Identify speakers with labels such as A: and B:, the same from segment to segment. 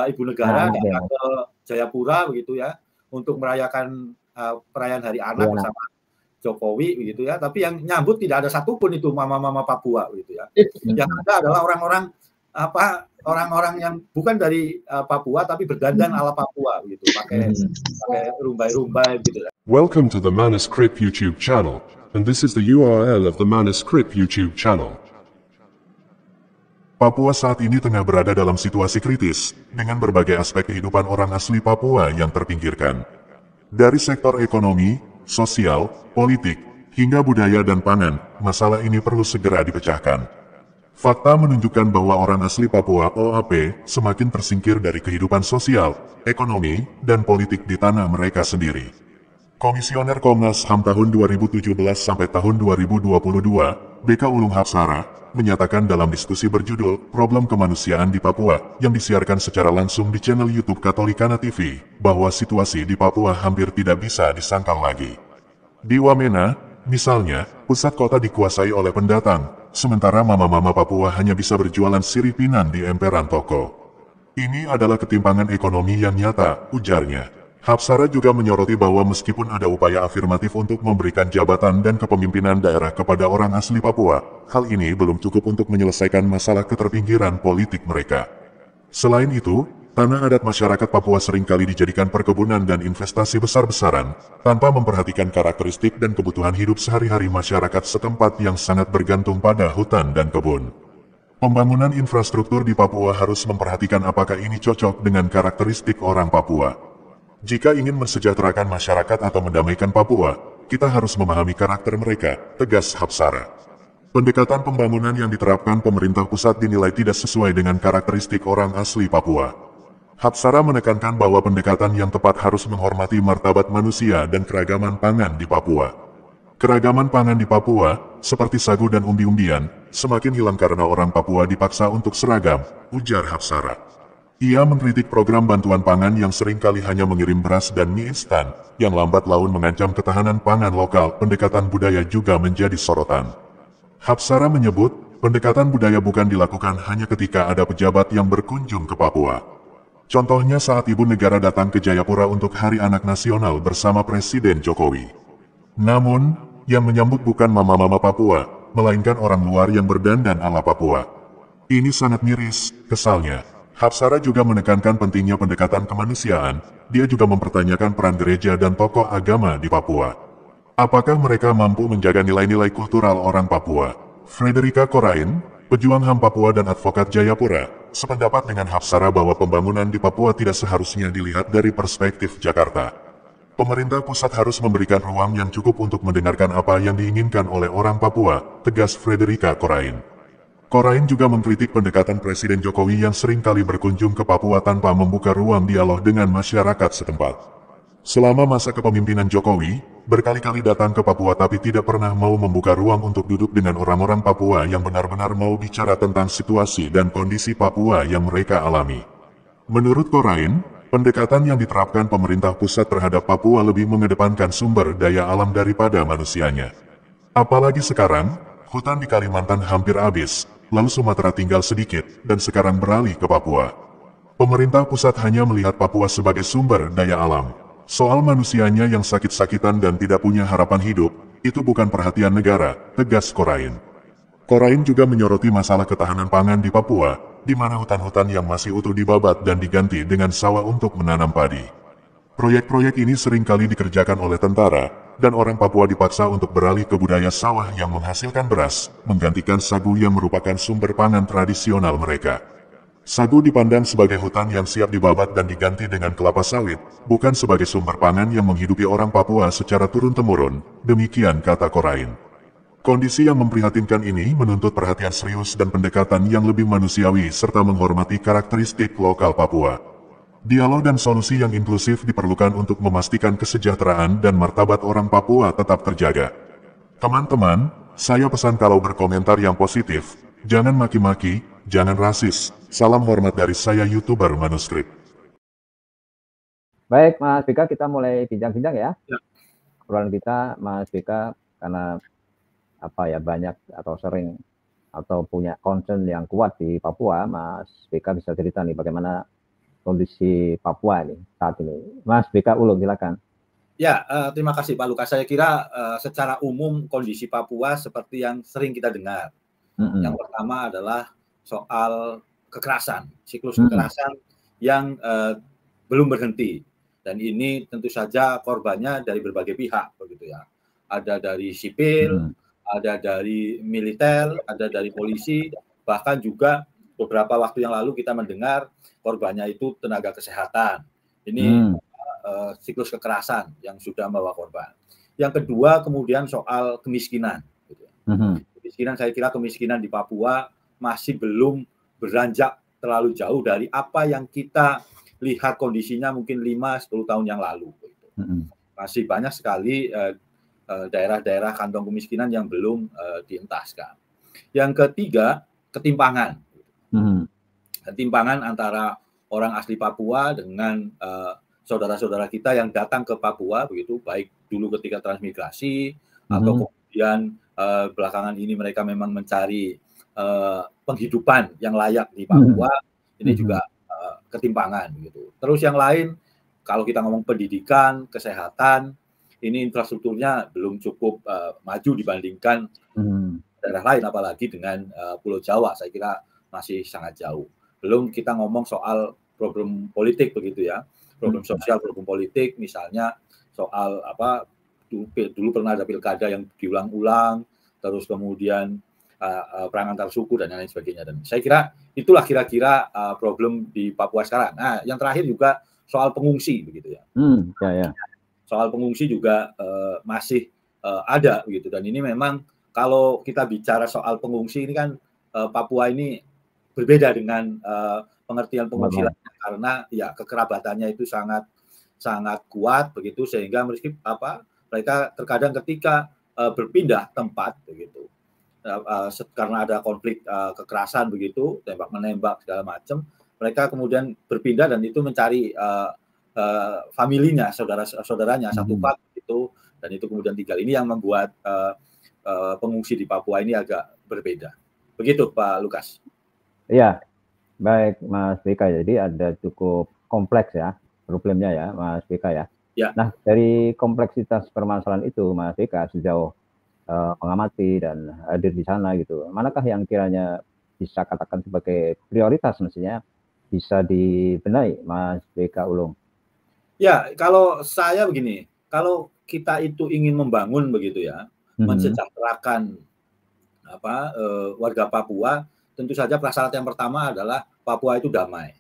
A: ibu negara datang ke Jayapura begitu ya, untuk merayakan perayaan Hari Anak bersama Jokowi begitu ya, tapi yang nyambut tidak ada satupun itu mama-mama Papua gitu ya. Yang ada adalah orang-orang yang bukan dari Papua tapi berdandan ala Papua gitu, pakai rumbai-rumbai gitu ya.
B: Welcome to the Manuscript YouTube channel, and this is the URL of the Manuscript YouTube channel. Papua saat ini tengah berada dalam situasi kritis, dengan berbagai aspek kehidupan orang asli Papua yang terpinggirkan. Dari sektor ekonomi, sosial, politik, hingga budaya dan pangan, masalah ini perlu segera dipecahkan. Fakta menunjukkan bahwa orang asli Papua (OAP) semakin tersingkir dari kehidupan sosial, ekonomi, dan politik di tanah mereka sendiri. Komisioner Komnas HAM tahun 2017 sampai tahun 2022, BK Ulung Hapsara, menyatakan dalam diskusi berjudul Problem Kemanusiaan di Papua yang disiarkan secara langsung di channel YouTube Katolikana TV, bahwa situasi di Papua hampir tidak bisa disangkal lagi. Di Wamena, misalnya, pusat kota dikuasai oleh pendatang, sementara mama-mama Papua hanya bisa berjualan siripinan di emperan toko. Ini adalah ketimpangan ekonomi yang nyata, ujarnya. Hapsara juga menyoroti bahwa meskipun ada upaya afirmatif untuk memberikan jabatan dan kepemimpinan daerah kepada orang asli Papua, hal ini belum cukup untuk menyelesaikan masalah keterpinggiran politik mereka. Selain itu, tanah adat masyarakat Papua seringkali dijadikan perkebunan dan investasi besar-besaran, tanpa memperhatikan karakteristik dan kebutuhan hidup sehari-hari masyarakat setempat yang sangat bergantung pada hutan dan kebun. Pembangunan infrastruktur di Papua harus memperhatikan apakah ini cocok dengan karakteristik orang Papua. Jika ingin mensejahterakan masyarakat atau mendamaikan Papua, kita harus memahami karakter mereka, tegas Hapsara. Pendekatan pembangunan yang diterapkan pemerintah pusat dinilai tidak sesuai dengan karakteristik orang asli Papua. Hapsara menekankan bahwa pendekatan yang tepat harus menghormati martabat manusia dan keragaman pangan di Papua. Keragaman pangan di Papua, seperti sagu dan umbi-umbian, semakin hilang karena orang Papua dipaksa untuk seragam, ujar Hapsara. Ia mengkritik program bantuan pangan yang seringkali hanya mengirim beras dan mie instan, yang lambat laun mengancam ketahanan pangan lokal. Pendekatan budaya juga menjadi sorotan. Hapsara menyebut, pendekatan budaya bukan dilakukan hanya ketika ada pejabat yang berkunjung ke Papua. Contohnya saat ibu negara datang ke Jayapura untuk Hari Anak Nasional bersama Presiden Jokowi. Namun, yang menyambut bukan mama-mama Papua, melainkan orang luar yang berdandan ala Papua. Ini sangat miris, kesalnya. Hapsara juga menekankan pentingnya pendekatan kemanusiaan. Dia juga mempertanyakan peran gereja dan tokoh agama di Papua. Apakah mereka mampu menjaga nilai-nilai kultural orang Papua? Frederica Korain, pejuang HAM Papua dan advokat Jayapura, sependapat dengan Hapsara bahwa pembangunan di Papua tidak seharusnya dilihat dari perspektif Jakarta. Pemerintah pusat harus memberikan ruang yang cukup untuk mendengarkan apa yang diinginkan oleh orang Papua, tegas Frederica Korain. Korain juga mengkritik pendekatan Presiden Jokowi yang seringkali berkunjung ke Papua tanpa membuka ruang dialog dengan masyarakat setempat. Selama masa kepemimpinan Jokowi, berkali-kali datang ke Papua tapi tidak pernah mau membuka ruang untuk duduk dengan orang-orang Papua yang benar-benar mau bicara tentang situasi dan kondisi Papua yang mereka alami. Menurut Korain, pendekatan yang diterapkan pemerintah pusat terhadap Papua lebih mengedepankan sumber daya alam daripada manusianya. Apalagi sekarang, hutan di Kalimantan hampir habis, lalu Sumatera tinggal sedikit, dan sekarang beralih ke Papua. Pemerintah pusat hanya melihat Papua sebagai sumber daya alam. Soal manusianya yang sakit-sakitan dan tidak punya harapan hidup, itu bukan perhatian negara, tegas Korain. Korain juga menyoroti masalah ketahanan pangan di Papua, di mana hutan-hutan yang masih utuh dibabat dan diganti dengan sawah untuk menanam padi. Proyek-proyek ini seringkali dikerjakan oleh tentara, dan orang Papua dipaksa untuk beralih ke budaya sawah yang menghasilkan beras, menggantikan sagu yang merupakan sumber pangan tradisional mereka. Sagu dipandang sebagai hutan yang siap dibabat dan diganti dengan kelapa sawit, bukan sebagai sumber pangan yang menghidupi orang Papua secara turun-temurun, demikian kata Korain. Kondisi yang memprihatinkan ini menuntut perhatian serius dan pendekatan yang lebih manusiawi serta menghormati karakteristik lokal Papua. Dialog dan solusi yang inklusif diperlukan untuk memastikan kesejahteraan dan martabat orang Papua tetap terjaga. Teman-teman, saya pesan kalau berkomentar yang positif, jangan maki-maki, jangan rasis. Salam hormat dari saya YouTuber Manuscript.
C: Baik Mas Bika, kita mulai bincang-bincang ya. Obrolan kita Mas Bika, karena banyak atau sering atau punya concern yang kuat di Papua, Mas Bika bisa cerita nih bagaimana kondisi Papua ini saat ini. Mas BK Ulung, silakan.
A: Ya, terima kasih Pak Lukas. Saya kira secara umum kondisi Papua seperti yang sering kita dengar. Yang pertama adalah soal kekerasan, siklus kekerasan yang belum berhenti. Dan ini tentu saja korbannya dari berbagai pihak, begitu ya. Ada dari sipil, ada dari militer, ada dari polisi, bahkan juga beberapa waktu yang lalu kita mendengar korbannya itu tenaga kesehatan. Ini siklus kekerasan yang sudah membawa korban. Yang kedua kemudian soal kemiskinan. Gitu. Kemiskinan, saya kira kemiskinan di Papua masih belum beranjak terlalu jauh dari apa yang kita lihat kondisinya mungkin 5-10 tahun yang lalu. Gitu. Masih banyak sekali daerah-daerah kantong kemiskinan yang belum dientaskan. Yang ketiga, ketimpangan. Ketimpangan antara orang asli Papua dengan saudara-saudara kita yang datang ke Papua, begitu, baik dulu ketika transmigrasi atau kemudian belakangan ini mereka memang mencari penghidupan yang layak di Papua. Ini juga ketimpangan, begitu. Terus yang lain, kalau kita ngomong pendidikan, kesehatan, ini infrastrukturnya belum cukup maju dibandingkan daerah lain, apalagi dengan Pulau Jawa. Saya kira masih sangat jauh. Belum kita ngomong soal problem politik, begitu ya. Problem sosial, problem politik, misalnya soal apa, dulu pernah ada pilkada yang diulang-ulang, terus kemudian perang antar suku dan lain sebagainya. Dan saya kira itulah kira-kira problem di Papua sekarang. Nah, yang terakhir juga soal pengungsi, begitu ya. Soal pengungsi juga masih ada, begitu. Dan ini memang kalau kita bicara soal pengungsi ini kan Papua ini berbeda dengan pengertian pengungsi karena ya kekerabatannya itu sangat kuat, begitu, sehingga mereka terkadang ketika berpindah tempat, begitu, karena ada konflik kekerasan, begitu, tembak menembak segala macam, mereka kemudian berpindah dan itu mencari familinya, saudaranya satu part, gitu, dan itu kemudian tinggal. Ini yang membuat pengungsi di Papua ini agak berbeda. Begitu Pak Lukas.
C: Iya, baik Mas BK. Jadi ada cukup kompleks ya problemnya ya Mas BK ya. Nah, dari kompleksitas permasalahan itu Mas BK sejauh mengamati dan hadir di sana gitu, manakah yang kiranya bisa katakan sebagai prioritas mestinya bisa dibenahi Mas BK Ulung?
A: Ya, kalau saya begini, kalau kita itu ingin membangun, begitu ya, mensejahterakan warga Papua, tentu saja prasyarat yang pertama adalah Papua itu damai.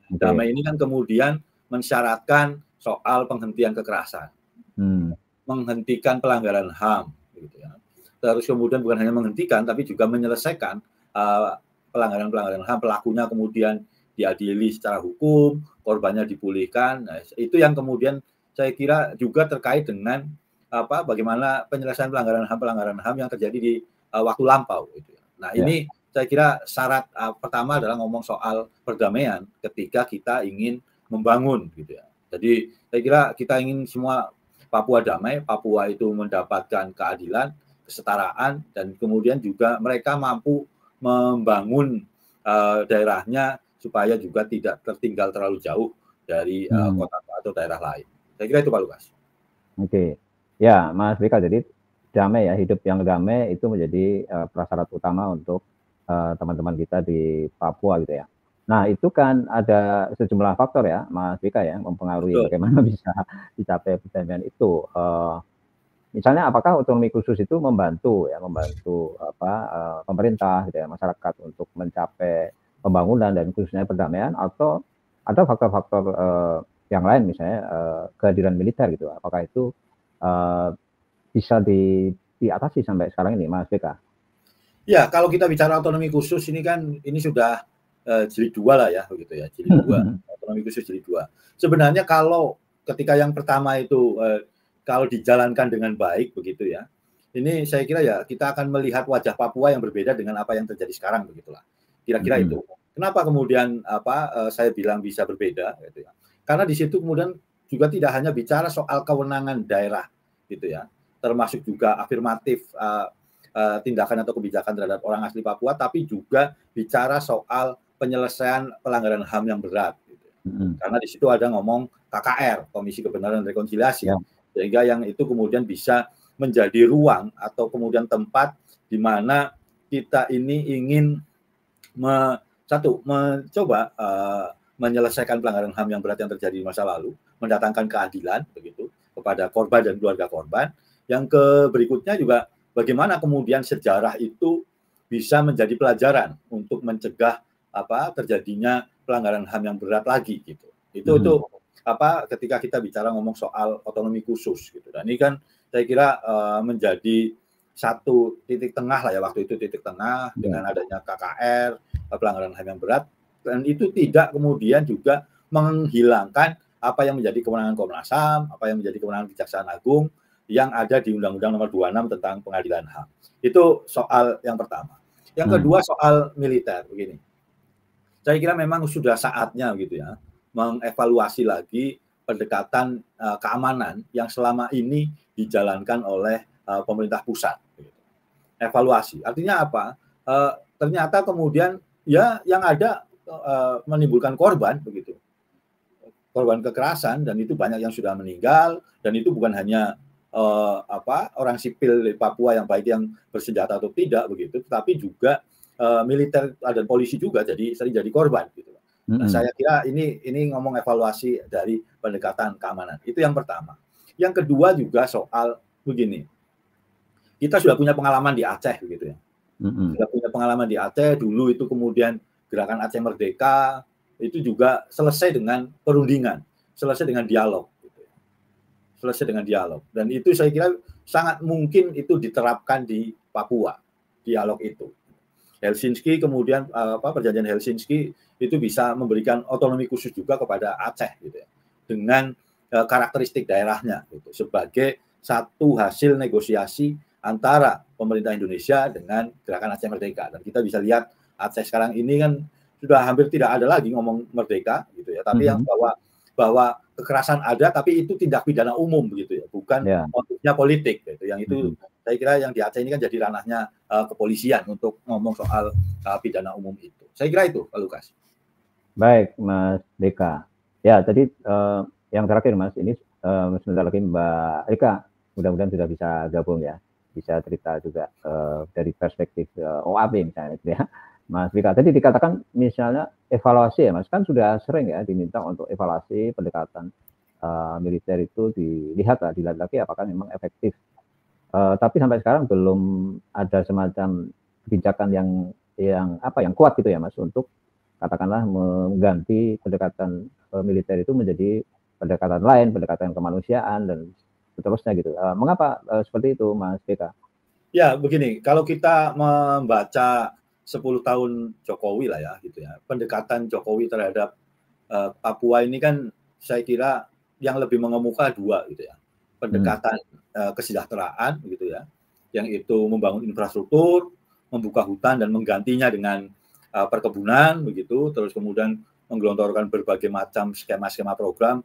A: Damai ini kan kemudian mensyaratkan soal penghentian kekerasan, menghentikan pelanggaran HAM, gitu ya. Terus kemudian bukan hanya menghentikan, tapi juga menyelesaikan pelanggaran HAM, pelakunya kemudian diadili secara hukum, korbannya dipulihkan. Nah, itu yang kemudian saya kira juga terkait dengan bagaimana penyelesaian pelanggaran HAM yang terjadi di waktu lampau. Gitu ya. Nah, ini saya kira syarat pertama adalah ngomong soal perdamaian ketika kita ingin membangun, gitu ya. Jadi saya kira kita ingin semua Papua damai, Papua itu mendapatkan keadilan, kesetaraan, dan kemudian juga mereka mampu membangun daerahnya supaya juga tidak tertinggal terlalu jauh dari kota atau daerah lain. Saya kira itu Pak Lukas.
C: Oke, ya Mas BK, jadi damai ya, hidup yang damai itu menjadi prasyarat utama untuk teman-teman kita di Papua gitu ya. Nah, itu kan ada sejumlah faktor ya Mas BK ya, mempengaruhi bagaimana bisa dicapai perdamaian itu. Misalnya apakah otonomi khusus itu membantu pemerintah gitu ya, masyarakat untuk mencapai pembangunan dan khususnya perdamaian, atau ada faktor-faktor yang lain misalnya kehadiran militer gitu. Apakah itu bisa diatasi sampai sekarang ini Mas BK?
A: Ya, kalau kita bicara otonomi khusus ini kan ini sudah jilid 2 lah ya, begitu ya, jilid 2, otonomi khusus jilid 2. Sebenarnya kalau ketika yang pertama itu kalau dijalankan dengan baik, begitu ya, ini saya kira ya kita akan melihat wajah Papua yang berbeda dengan apa yang terjadi sekarang, begitulah. Kira-kira itu. Kenapa kemudian saya bilang bisa berbeda, gitu ya? Karena di situ kemudian juga tidak hanya bicara soal kewenangan daerah, gitu ya, termasuk juga afirmatif tindakan atau kebijakan terhadap orang asli Papua, tapi juga bicara soal penyelesaian pelanggaran HAM yang berat. Gitu. Karena di situ ada ngomong KKR, Komisi Kebenaran dan Rekonsiliasi, sehingga yang itu kemudian bisa menjadi ruang atau kemudian tempat di mana kita ini ingin mencoba menyelesaikan pelanggaran HAM yang berat yang terjadi di masa lalu, mendatangkan keadilan begitu kepada korban dan keluarga korban. Yang berikutnya juga bagaimana kemudian sejarah itu bisa menjadi pelajaran untuk mencegah terjadinya pelanggaran HAM yang berat lagi gitu. Itu ketika kita bicara ngomong soal otonomi khusus gitu. Dan ini kan saya kira menjadi satu titik tengah lah ya, waktu itu titik tengah dengan adanya KKR, pelanggaran HAM yang berat, dan itu tidak kemudian juga menghilangkan apa yang menjadi kewenangan Komnas HAM, apa yang menjadi kewenangan Kejaksaan Agung yang ada di Undang-Undang Nomor 26 tentang Pengadilan HAM. Itu soal yang pertama. Yang kedua soal militer begini. Saya kira memang sudah saatnya gitu ya, mengevaluasi lagi pendekatan keamanan yang selama ini dijalankan oleh pemerintah pusat. Evaluasi, artinya apa? Ternyata kemudian ya yang ada menimbulkan korban begitu, korban kekerasan, dan itu banyak yang sudah meninggal, dan itu bukan hanya orang sipil di Papua yang baik yang bersenjata atau tidak begitu, tetapi juga militer dan polisi juga sering jadi korban gitu. Nah, saya kira ini ngomong evaluasi dari pendekatan keamanan. Itu yang pertama. Yang kedua juga soal begini. Kita sudah punya pengalaman di Aceh begitu ya. Sudah punya pengalaman di Aceh dulu, itu kemudian gerakan Aceh Merdeka itu juga selesai dengan perundingan, selesai dengan dialog gitu. Selesai dengan dialog. Dan itu saya kira sangat mungkin itu diterapkan di Papua, dialog itu. Helsinki kemudian perjanjian Helsinki itu bisa memberikan otonomi khusus juga kepada Aceh gitu ya, dengan karakteristik daerahnya gitu, sebagai satu hasil negosiasi antara pemerintah Indonesia dengan gerakan Aceh Merdeka. Dan kita bisa lihat Aceh sekarang ini kan sudah hampir tidak ada lagi ngomong merdeka gitu ya, tapi yang bahwa kekerasan ada, tapi itu tindak pidana umum begitu ya, bukan motifnya politik gitu. Yang itu saya kira yang di Aceh ini kan jadi ranahnya kepolisian untuk ngomong soal pidana umum itu. Saya kira itu, Pak Lukas.
C: Baik, Mas Deka. Ya, tadi yang terakhir Mas, ini sebentar lagi Mbak Eka mudah-mudahan sudah bisa gabung ya, bisa cerita juga dari perspektif OAB misalnya gitu ya. Mas Deka, tadi dikatakan misalnya evaluasi ya Mas, kan sudah sering ya diminta untuk evaluasi pendekatan militer itu dilihat lagi apakah memang efektif. Tapi sampai sekarang belum ada semacam kebijakan yang kuat gitu ya Mas, untuk katakanlah mengganti pendekatan militer itu menjadi pendekatan lain, pendekatan kemanusiaan dan seterusnya gitu. Mengapa seperti itu Mas Beka?
A: Ya begini, kalau kita membaca 10 tahun Jokowi lah ya gitu ya, pendekatan Jokowi terhadap Papua ini kan saya kira yang lebih mengemuka dua gitu ya. Pendekatan kesejahteraan gitu ya, yang itu membangun infrastruktur, membuka hutan dan menggantinya dengan perkebunan begitu, terus kemudian menggelontorkan berbagai macam skema-skema program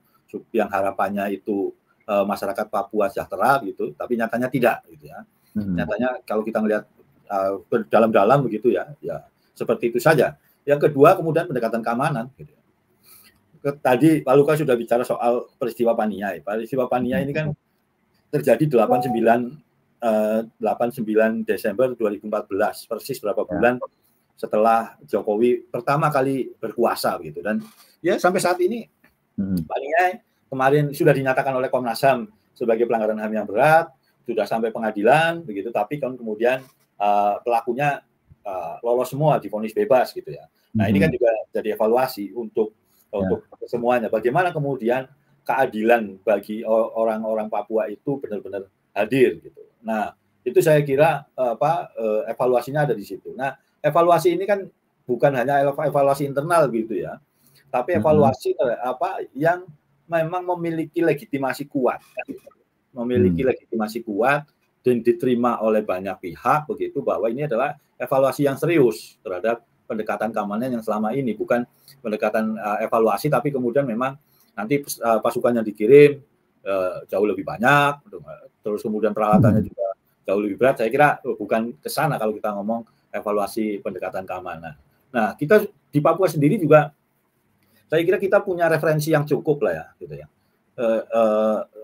A: yang harapannya itu masyarakat Papua sejahtera gitu, tapi nyatanya tidak gitu ya. Nyatanya kalau kita melihat dalam-dalam begitu ya seperti itu saja. Yang kedua kemudian pendekatan keamanan gitu. Tadi Pak Lukas sudah bicara soal peristiwa Paniai. Peristiwa Paniai ini kan terjadi 89 Desember 2014, persis berapa bulan setelah Jokowi pertama kali berkuasa gitu. Dan ya sampai saat ini Paniai kemarin sudah dinyatakan oleh Komnas HAM sebagai pelanggaran HAM yang berat, sudah sampai pengadilan begitu, tapi kan kemudian pelakunya lolos semua, divonis bebas gitu ya. Nah, ini kan juga jadi evaluasi untuk semuanya. Bagaimana kemudian keadilan bagi orang-orang Papua itu benar-benar hadir gitu. Nah, itu saya kira evaluasinya ada di situ. Nah, evaluasi ini kan bukan hanya evaluasi internal gitu ya, tapi evaluasi yang memang memiliki legitimasi kuat, dan diterima oleh banyak pihak begitu, bahwa ini adalah evaluasi yang serius terhadap pendekatan keamanan yang selama ini, bukan pendekatan evaluasi tapi kemudian memang nanti pasukan yang dikirim jauh lebih banyak, terus kemudian peralatannya juga jauh lebih berat. Saya kira bukan ke sana kalau kita ngomong evaluasi pendekatan keamanan. Nah, kita di Papua sendiri juga saya kira kita punya referensi yang cukup lah ya, gitu ya.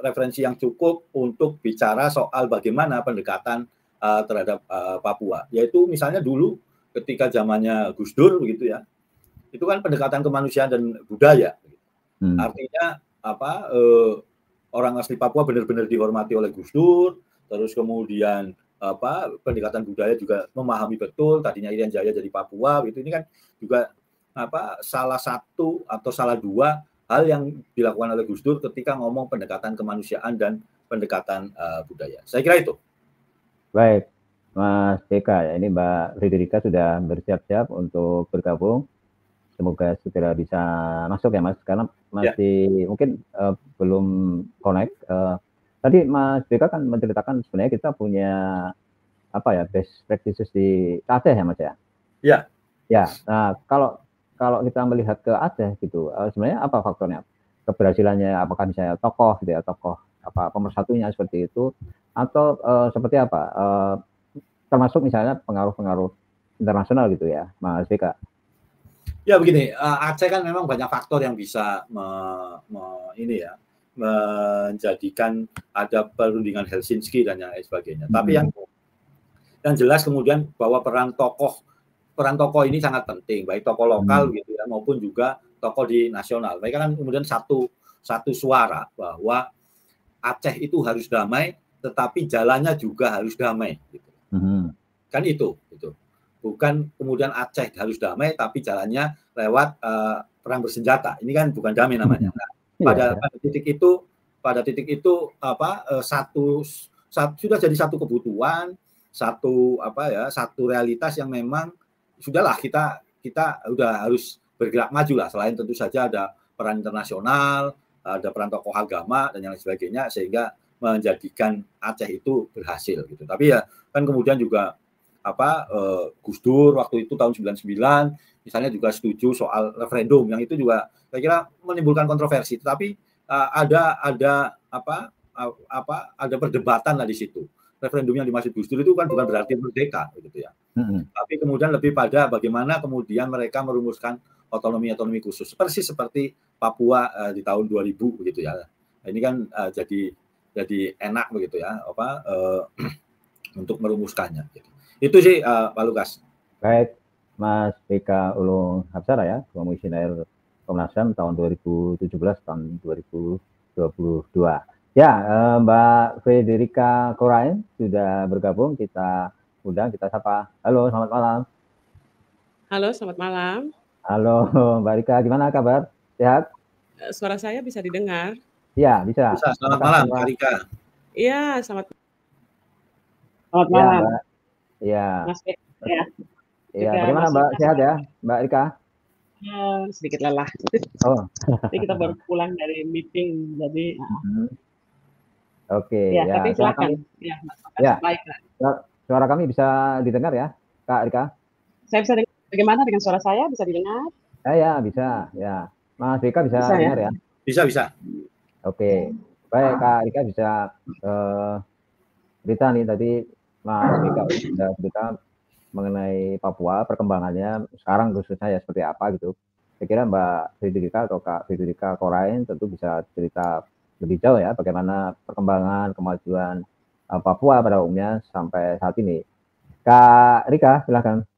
A: Referensi yang cukup untuk bicara soal bagaimana pendekatan terhadap Papua. Yaitu misalnya dulu ketika zamannya Gus Dur begitu ya, itu kan pendekatan kemanusiaan dan budaya. Artinya apa? Orang asli Papua benar-benar dihormati oleh Gus Dur, terus kemudian apa pendekatan budaya juga memahami betul. Tadinya Irian Jaya jadi Papua, gitu. Ini kan juga apa salah satu atau salah dua hal yang dilakukan oleh Gus Dur ketika ngomong pendekatan kemanusiaan dan pendekatan budaya. Saya kira itu.
C: Baik, Mas BK, ya, ini Mbak Friderika sudah bersiap-siap untuk bergabung. Semoga segera bisa masuk ya Mas, karena masih mungkin belum connect. Tadi Mas BK kan menceritakan sebenarnya kita punya apa ya best practices di Aceh ya Mas ya.
A: Iya.
C: Ya, nah kalau kita melihat ke Aceh gitu, sebenarnya apa faktornya? Keberhasilannya apakah misalnya tokoh gitu ya, tokoh apa pemersatunya seperti itu atau seperti apa? Termasuk misalnya pengaruh-pengaruh internasional gitu ya, Mas BK.
A: Ya begini, Aceh kan memang banyak faktor yang bisa menjadikan ada perundingan Helsinki dan yang lain sebagainya. Tapi yang jelas kemudian bahwa peran tokoh ini sangat penting, baik tokoh lokal gitu ya maupun juga tokoh di nasional. Mereka kan kemudian satu suara bahwa Aceh itu harus damai, tetapi jalannya juga harus damai. Gitu. Kan itu. Bukan kemudian Aceh harus damai, tapi jalannya lewat perang bersenjata. Ini kan bukan damai namanya. Nah, pada titik itu apa sudah jadi satu kebutuhan, satu realitas yang memang sudahlah kita udah harus bergerak maju lah. Selain tentu saja ada peran internasional, ada peran tokoh agama dan yang lain sebagainya, sehingga menjadikan Aceh itu berhasil gitu. Tapi ya kan kemudian juga Gus Dur waktu itu tahun 99 misalnya juga setuju soal referendum, yang itu juga saya kira menimbulkan kontroversi. Tetapi ada perdebatan lah di situ. Referendum yang dimaksud Gus Dur itu kan bukan berarti merdeka gitu ya. Tapi kemudian lebih pada bagaimana kemudian mereka merumuskan otonomi khusus persis seperti Papua di tahun 2000 begitu ya. Nah, ini kan jadi enak begitu ya untuk merumuskannya gitu. Itu sih Pak Lukas.
C: Baik, Mas BK Ulung Hapsara ya, Komisioner Komnas HAM tahun 2017 tahun 2022. Ya, Mbak Friderika Korain sudah bergabung, kita undang, kita sapa. Halo, selamat malam.
D: Halo, selamat malam.
C: Halo, Mbak Rika, gimana kabar? Sehat?
D: Suara saya bisa didengar?
C: Iya, bisa.
A: Selamat malam, Mbak Rika.
D: Iya, selamat malam.
C: Iya.
D: Mas ya.
C: Iya, bagaimana Mbak? Sehat ya, Mbak Rika?
D: Sedikit lelah.
C: Oh.
D: Jadi kita baru pulang dari meeting, jadi.
C: Oke.
D: Ya, tapi silakan.
C: Ya, baik. Suara kami bisa didengar ya, Kak Rika?
D: Saya bisa dengar. Bagaimana dengan suara saya? Bisa didengar?
C: Ya, bisa. Ya, Mas Rika bisa dengar ya?
A: Bisa.
C: Oke. Baik, Kak Rika bisa cerita nih tadi Mas Rika sudah cerita mengenai Papua, perkembangannya sekarang khususnya ya seperti apa gitu. Saya kira Mbak Friderika atau Kak Friderika Korain tentu bisa cerita lebih jauh ya bagaimana perkembangan kemajuan Papua pada umumnya sampai saat ini. Kak Rika, silakan.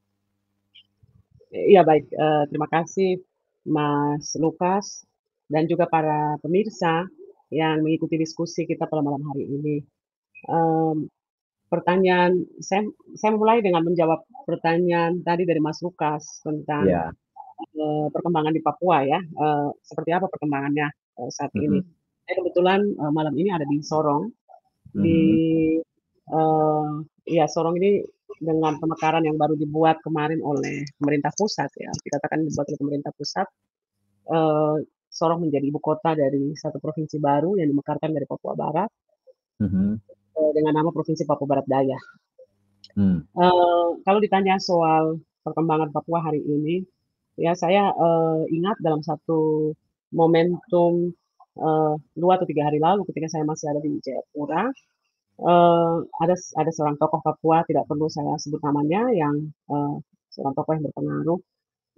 D: Iya baik, terima kasih Mas Lukas dan juga para pemirsa yang mengikuti diskusi kita pada malam hari ini. Pertanyaan saya mulai dengan menjawab pertanyaan tadi dari Mas Lukas tentang perkembangan di Papua ya, seperti apa perkembangannya saat ini. Saya kebetulan malam ini ada di Sorong, Sorong ini dengan pemekaran yang baru dibuat kemarin oleh pemerintah pusat ya, dikatakan dibuat oleh pemerintah pusat. Sorong menjadi ibu kota dari satu provinsi baru yang dimekarkan dari Papua Barat. Dengan nama Provinsi Papua Barat Daya. Kalau ditanya soal perkembangan Papua hari ini, ya saya ingat dalam satu momentum 2 atau 3 hari lalu ketika saya masih ada di Jayapura, ada seorang tokoh Papua, tidak perlu saya sebut namanya, yang seorang tokoh yang berpengaruh,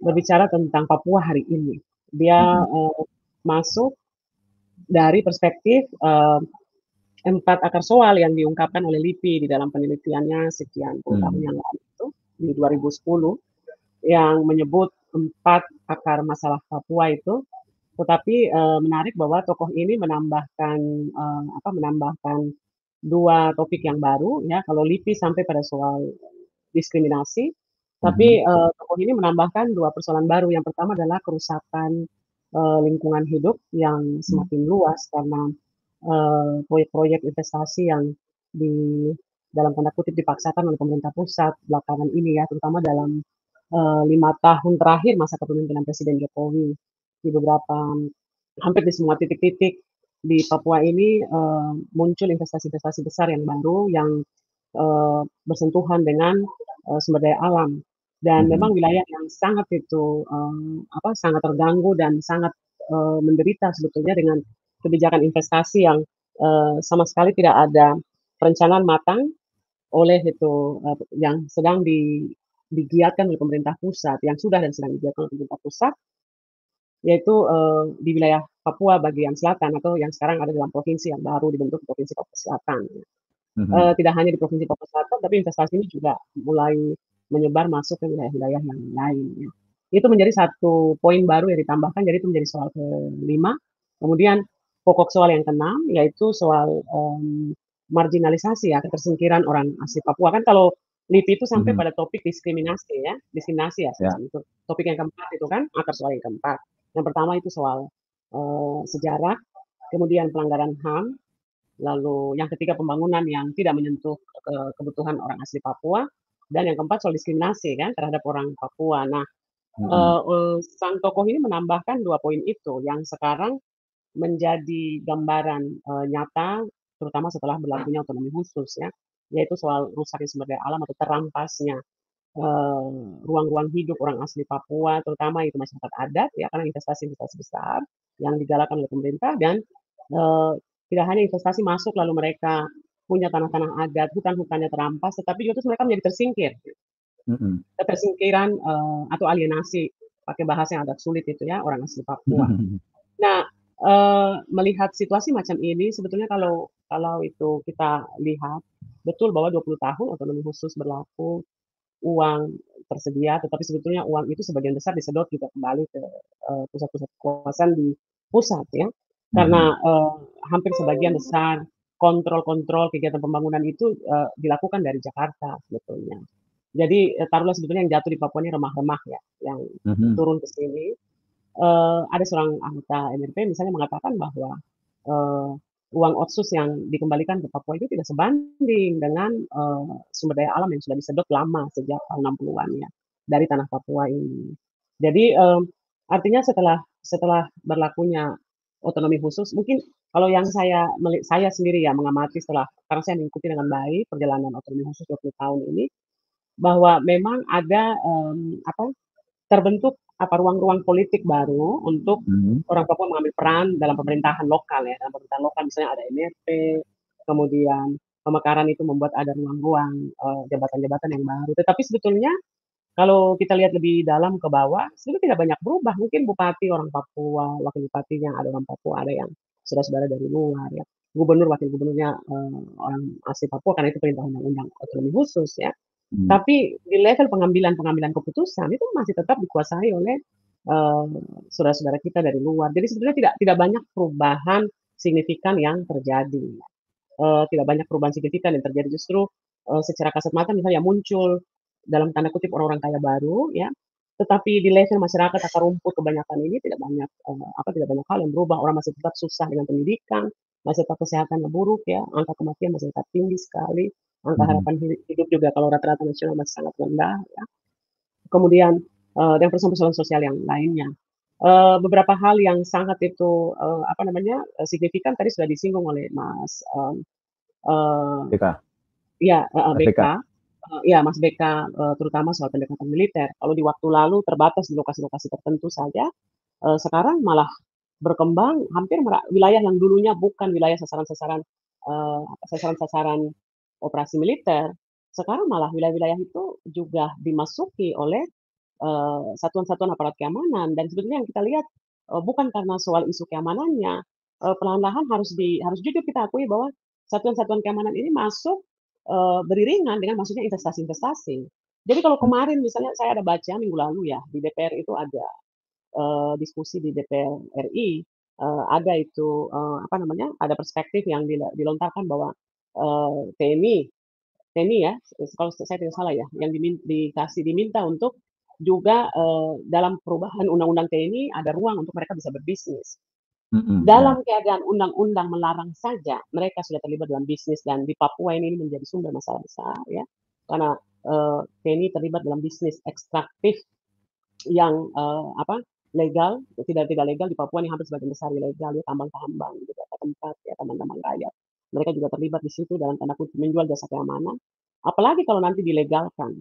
D: berbicara tentang Papua hari ini. Dia masuk dari perspektif 4 akar soal yang diungkapkan oleh LIPI di dalam penelitiannya sekian puluh tahun yang lalu itu, di 2010, yang menyebut 4 akar masalah Papua itu. Tetapi menarik bahwa tokoh ini menambahkan 2 topik yang baru ya, kalau LIPI sampai pada soal diskriminasi, tapi tokoh ini menambahkan 2 persoalan baru. Yang pertama adalah kerusakan lingkungan hidup yang semakin luas karena proyek-proyek investasi yang di dalam tanda kutip dipaksakan oleh pemerintah pusat belakangan ini ya, terutama dalam 5 tahun terakhir masa kepemimpinan Presiden Jokowi. Di beberapa hampir di semua titik-titik di Papua ini muncul investasi-investasi besar yang baru yang bersentuhan dengan sumber daya alam. Dan memang wilayah yang sangat sangat terganggu dan sangat menderita sebetulnya dengan kebijakan investasi yang sama sekali tidak ada perencanaan matang oleh yang sedang digiatkan oleh pemerintah pusat, yang sudah dan sedang digiatkan oleh pemerintah pusat, yaitu di wilayah Papua bagian selatan atau yang sekarang ada dalam provinsi yang baru dibentuk Provinsi Papua Selatan. Tidak hanya di Provinsi Papua Selatan, tapi investasi ini juga mulai menyebar masuk ke wilayah-wilayah yang lain. Ya. Itu menjadi satu poin baru yang ditambahkan, jadi itu menjadi soal ke-5. Kemudian pokok soal yang ke-6, yaitu soal marginalisasi ya, ketersingkiran orang asli Papua. Kan kalau LIPI itu sampai pada topik diskriminasi ya, semacam itu. Topik yang keempat itu kan, akar soal yang keempat. Yang pertama itu soal sejarah, kemudian pelanggaran HAM, lalu yang ketiga pembangunan yang tidak menyentuh kebutuhan orang asli Papua, dan yang keempat soal diskriminasi kan terhadap orang Papua. Nah, sang tokoh ini menambahkan 2 poin itu yang sekarang menjadi gambaran nyata, terutama setelah berlakunya otonomi khusus ya, yaitu soal rusaknya sumber daya alam atau terampasnya ruang-ruang hidup orang asli Papua, terutama itu masyarakat adat ya, karena investasi-investasi besar yang digalakan oleh pemerintah dan tidak hanya investasi masuk lalu mereka punya tanah-tanah adat, hutan-hutannya terampas, tetapi justru mereka menjadi tersingkir. Ketersingkiran atau alienasi, pakai bahasa yang agak sulit itu ya, orang asli Papua. Nah, melihat situasi macam ini, sebetulnya kalau itu kita lihat, betul bahwa 20 tahun otonomi khusus berlaku, uang tersedia, tetapi sebetulnya uang itu sebagian besar disedot juga kembali ke pusat-pusat kekuasaan di pusat ya. Karena hampir sebagian besar kontrol-kontrol kegiatan pembangunan itu dilakukan dari Jakarta sebetulnya. Jadi taruhlah sebetulnya yang jatuh di Papua ini remah-remah ya, yang turun ke sini. Ada seorang anggota MRP misalnya mengatakan bahwa uang otsus yang dikembalikan ke Papua itu tidak sebanding dengan sumber daya alam yang sudah disedot lama sejak tahun 60-an ya dari tanah Papua ini. Jadi artinya setelah berlakunya otonomi khusus, mungkin kalau yang saya sendiri ya mengamati karena saya mengikuti dengan baik perjalanan otonomi khusus 20 tahun ini, bahwa memang ada terbentuk ruang-ruang politik baru untuk orang Papua mengambil peran dalam pemerintahan lokal ya. Dalam pemerintahan lokal misalnya ada MRP, kemudian pemekaran itu membuat ada ruang-ruang jabatan-jabatan yang baru. Tetapi sebetulnya kalau kita lihat lebih dalam ke bawah, sebetulnya tidak banyak berubah. Mungkin bupati orang Papua, wakil bupatinya ada orang Papua, ada yang saudara-saudara dari luar ya. Gubernur, wakil gubernurnya orang asli Papua karena itu perintah undang-undang otonomi khusus ya. Tapi di level pengambilan keputusan itu masih tetap dikuasai oleh saudara-saudara kita dari luar. Jadi sebetulnya tidak banyak perubahan signifikan yang terjadi. Tidak banyak perubahan signifikan yang terjadi, justru secara kasat mata misalnya muncul dalam tanda kutip orang-orang kaya baru ya. Tetapi di level masyarakat akar rumput kebanyakan ini tidak banyak hal yang berubah. Orang masih tetap susah dengan pendidikan, masih tetap kesehatannya buruk ya, angka kematian masih tetap tinggi sekali. Angka harapan hidup juga kalau rata-rata nasional masih sangat rendah ya. Kemudian dan persoalan sosial yang lainnya. Beberapa hal yang sangat itu signifikan tadi sudah disinggung oleh Mas
C: BK.
D: Ya, BK. Ya, Mas BK, terutama soal pendekatan militer. Kalau di waktu lalu terbatas di lokasi-lokasi tertentu saja, sekarang malah berkembang hampir wilayah yang dulunya bukan wilayah sasaran-sasaran operasi militer, sekarang malah wilayah-wilayah itu juga dimasuki oleh satuan-satuan aparat keamanan. Dan sebetulnya yang kita lihat bukan karena soal isu keamanannya, perlahan-lahan harus jujur kita akui bahwa satuan-satuan keamanan ini masuk, beriringan dengan masuknya investasi-investasi. Jadi kalau kemarin misalnya saya ada baca minggu lalu ya, di DPR itu ada, diskusi di DPR RI, ada itu, apa namanya, ada perspektif yang dilontarkan bahwa, TNI ya, kalau saya tidak salah ya, yang diminta untuk juga, dalam perubahan undang-undang TNI ada ruang untuk mereka bisa berbisnis.
C: Ya.
D: Dalam keadaan undang-undang melarang saja, mereka sudah terlibat dalam bisnis dan di Papua ini menjadi sumber masalah besar ya. Karena, TNI terlibat dalam bisnis ekstraktif yang, legal, tidak legal di Papua ini hampir sebagian besar ilegal ya, tambang-tambang di beberapa tempat ya, tambang-tambang rakyat. Mereka juga terlibat di situ dalam tanda kutip menjual jasa keamanan. Apalagi kalau nanti dilegalkan.